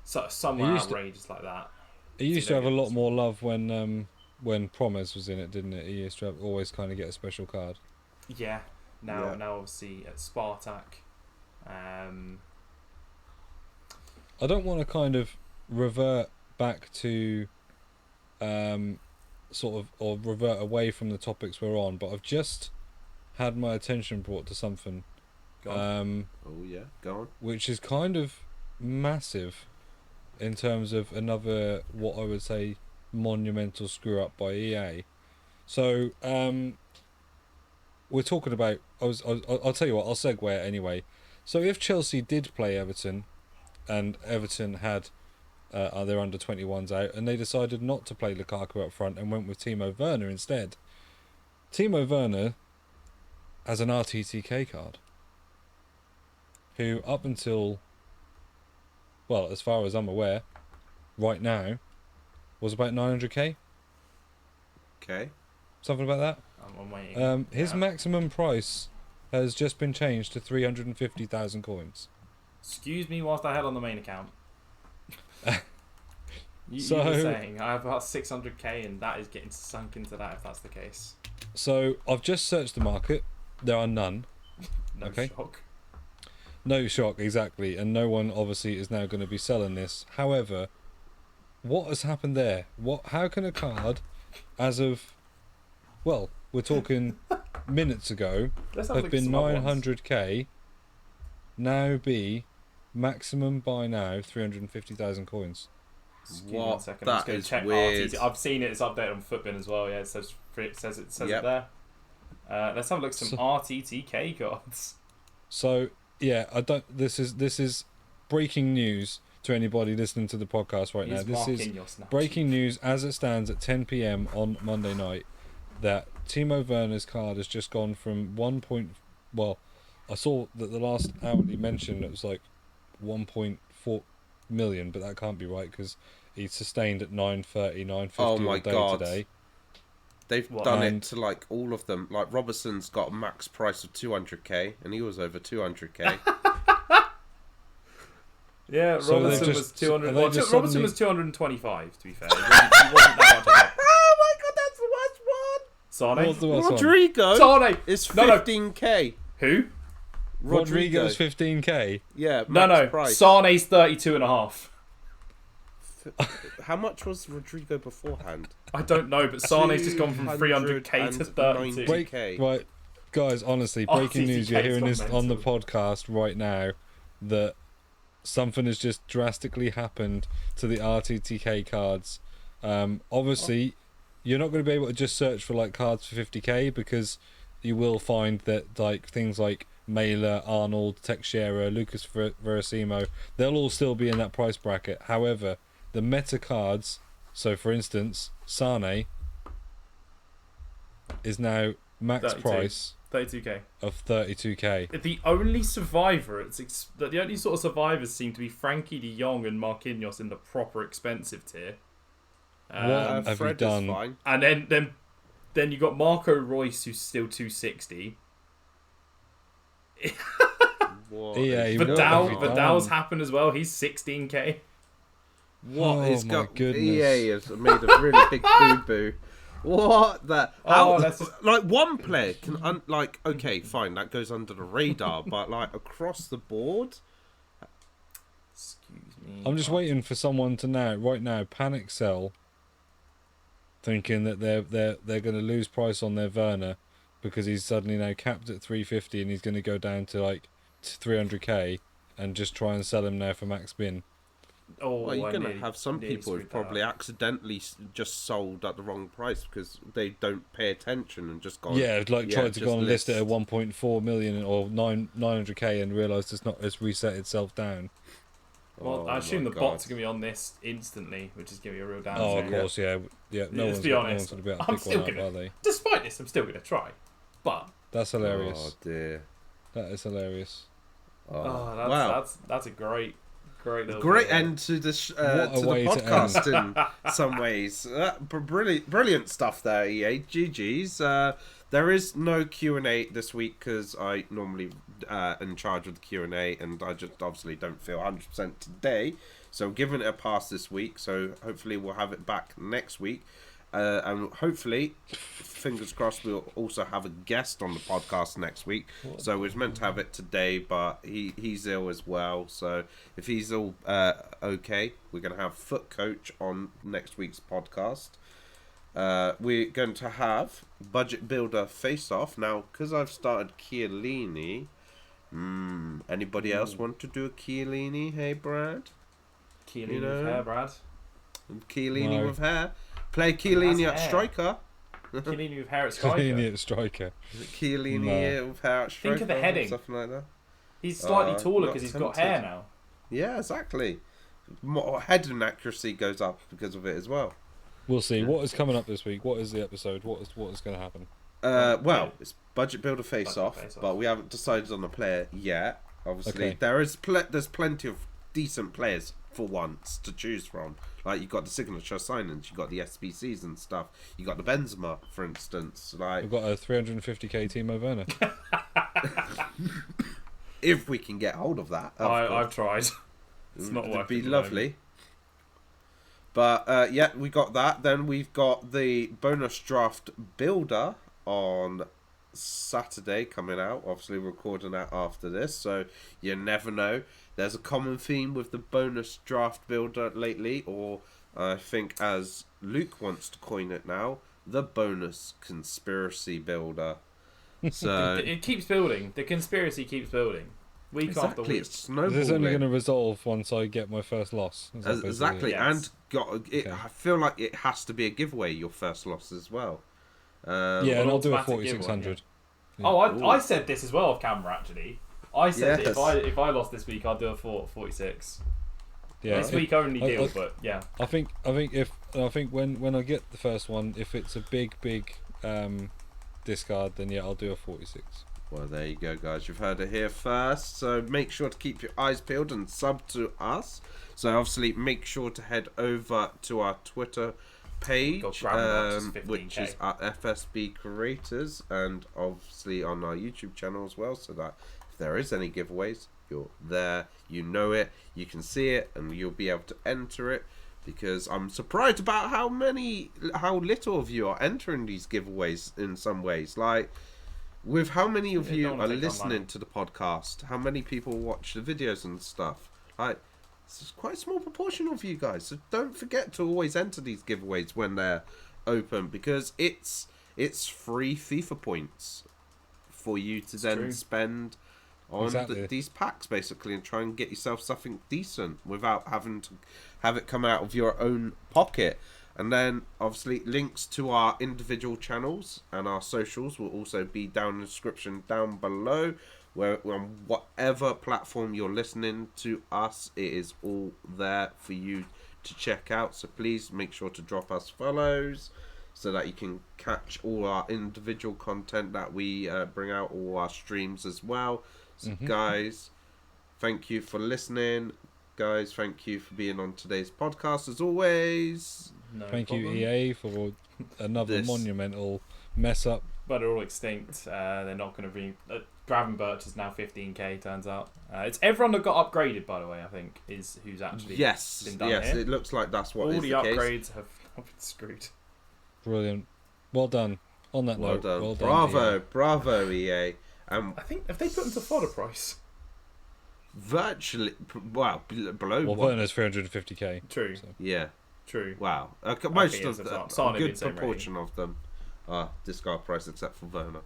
somewhere outrageous like that. He used to have a lot more love when Promes was in it, didn't it? He used to always kind of get a special card. Yeah. Now obviously at Spartak. I don't want to kind of revert back to or revert away from the topics we're on, but I've just had my attention brought to something. Go on. Go on. Which is kind of massive. in terms of another, what I would say, monumental screw up by EA. So we're talking about. I'll tell you what. I'll segue it anyway. So if Chelsea did play Everton, and Everton had their under 21s out, and they decided not to play Lukaku up front and went with Timo Werner instead. Timo Werner has an RTTK card, who up until, well, as far as I'm aware, right now, was about 900k. Okay. Something about that. I'm waiting. His maximum price has just been changed to 350,000 coins. Excuse me whilst I had on the main account. You So- were saying I have about 600k, and that is getting sunk into that if that's the case. So I've just searched the market. There are none. No Okay. shock. No shock, exactly. And no one obviously is now going to be selling this. However, what has happened there? How can a card, as of, well, we're talking minutes ago, Let's have look been at some other ones. 900k, now be maximum by now 350,000 coins? Excuse me What? 1 second. I'm just That going is to check weird. RTT. I've seen it. It's updated on Footbin as well. Yeah, it says Yep. it there. Let's have a look at some So- RTTK cards. So yeah, I don't. This is breaking news to anybody listening to the podcast right now. Here's This is Marquinhos now. breaking news as it stands at 10 p.m. on Monday night that Timo Werner's card has just gone from 1. Well, I saw that the last hourly mention it was like 1.4 million, but that can't be right because he's sustained at 930, 950 Oh all my day God. today. They've What? done And- it to like all of them. Like Robertson's got a max price of 200k, and he was over 200k. Yeah, So they've Robertson just- was 200. and Well, they just Robertson suddenly- was 225. To be fair, he wasn't that much of Oh my God, that's the worst one. Sane. What's the worst one? Rodrigo Sane. is No, no. 15k. Who? Rodrigo's 15k. Yeah, No, max no. price. Sane's 32.5. How much was Rodrigo beforehand? I don't know, but Sane's just gone from 300k to 32. 290. Break, 2K. right, guys. Honestly, breaking news. You're RTTK 's hearing gone this on the mental. podcast right now that something has just drastically happened to the RTTK cards. Obviously, you're not going to be able to just search for like cards for 50k because you will find that like things like Mailer, Arnold, Teixeira, Lucas Verasimo, they'll all still be in that price bracket. However, the meta cards, so for instance, Sane is now max 32. price 32k. of 32k. The only survivor, the only sort of survivors seem to be Frankie de Jong and Marquinhos in the proper expensive tier. What Um, have you Fred done? is fine. and then you got Marco Royce, who's still 260. What EA, is what going have Vidal, you on? done? Vidal's happened as well. He's 16k. What Oh is my going? goodness. EA has made a really big boo boo. What the? How? that's just- Like one player can like okay, fine, that goes under the radar, but like across the board, Excuse me. I'm just waiting for someone to right now panic sell, thinking that they're going to lose price on their Werner because he's suddenly now capped at 350 and he's going to go down to like 300k and just try and sell him now for max bin. Oh, well, you're I gonna nearly- have some nearly people who've screwed that probably up. accidentally just sold at the wrong price because they don't pay attention and just gone. Yeah, like tried to just go and list it at list. 1.4 million or 900k and realised it's reset itself down. Well, Oh I assume my the bots God. are going to be on this instantly, which is going to be a real damage. Oh, of yeah. course, yeah. No Let's one's be no honest, one's going to be able to I'm pick still one up, gonna- are they? Despite this, I'm still going to try. But That's hilarious. Oh dear. That is hilarious. that's a great little Great bit. end to the What a to the way to podcast in some ways. Brilliant stuff there, EA. GG's. There is no Q&A this week because I normally in charge of the Q&A and I just obviously don't feel 100% today. So I'm giving it a pass this week. So hopefully we'll have it back next week. And hopefully, fingers crossed, we'll also have a guest on the podcast next week. So we was meant to have it today, but he's ill as well. So if he's all okay, we're going to have FUT Coach on next week's podcast. We're going to have Budget Builder Face Off. Now, because I've started Chiellini, anybody else want to do a Chiellini? Hey, Brad? Chiellini You know? with hair, Brad. Chiellini No. with hair. Play Chiellini Has at hair. striker. Chiellini with hair at striker. Chiellini at striker. Is it Chiellini No. with hair at striker? Think of the heading. Something like that. He's slightly taller not because he's got tempted. hair now. Yeah, exactly. More heading accuracy goes up because of it as well. We'll see. What is coming up this week? What is the episode? What is going to happen? Well, it's budget builder face Budget off, face-off. but we haven't decided on a player yet. Obviously, Okay. there's plenty of decent players for once to choose from. Like you got the signature signings, you got the SBCs and stuff. You got the Benzema, for instance. Like We've got a 350k Timo Werner. if we can get hold of that, of course. I've tried. It's not It'd working. be at the lovely. But yeah, we got that. Then we've got the bonus draft builder on Saturday coming out. Obviously, recording that after this, so you never know. There's a common theme with the bonus draft builder lately, or I think as Luke wants to coin it now, the bonus conspiracy builder. So It keeps building. The conspiracy keeps building. Week after exactly, week. it's Is snowballing. this only going to resolve once I get my first loss? Is that basically Exactly, it? Yes. and got it. Okay. I feel like it has to be a giveaway. Your first loss as well. Yeah, An and I'll do a automatic 4600. Oh, Ooh. I said this as well off camera actually. I said Yes. that if I lost this week, I'd do a 46. Yeah, This week only I- deal, but yeah. I think when I get the first one, if it's a big discard, then yeah, I'll do a 46. Well, there you go, guys. You've heard it here first. So make sure to keep your eyes peeled and sub to us. So obviously, make sure to head over to our Twitter page, Got Grandma, which is which is 15K. at FSB Creators, and obviously on our YouTube channel as well. So that if there is any giveaways, you're there, you know it, you can see it, and you'll be able to enter it. Because I'm surprised about how little of you are entering these giveaways in some ways. Like, with how many of Yeah, you don't wanna are take our money. listening to the podcast, how many people watch the videos and stuff, like, it's quite a small proportion of you guys. So don't forget to always enter these giveaways when they're open, because it's free FIFA points for you to then true. spend on Exactly. these packs, basically, and try and get yourself something decent without having to have it come out of your own pocket. And then, obviously, links to our individual channels and our socials will also be down in the description down below. Where on whatever platform you're listening to us, it is all there for you to check out. So please make sure to drop us follows so that you can catch all our individual content that we bring out, all our streams as well. So guys, thank you for listening. Guys, thank you for being on today's podcast as always. No Thank problem. you, EA, for another This- monumental mess up. But they're all extinct. They're not going to be. Gravenberch is now 15k. Turns out it's everyone that got upgraded. By the way, I think is who's actually Yes, been done yes, here. it looks like that's what all is the the case. upgrades have been screwed. Brilliant. Well done. On that Well note, done. well done. Bravo, EA. bravo, EA. I think have they put them to fodder price? Virtually, below Well, what? Werner's 350k. True, So. Yeah, true. wow. Most Okay, of yes, them, Sarna a being good same proportion of them are discard price except for Werner.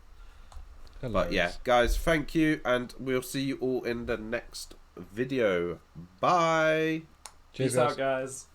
Hello. But yeah, guys, thank you, and we'll see you all in the next video. Bye. Cheers, Peace guys. out, guys.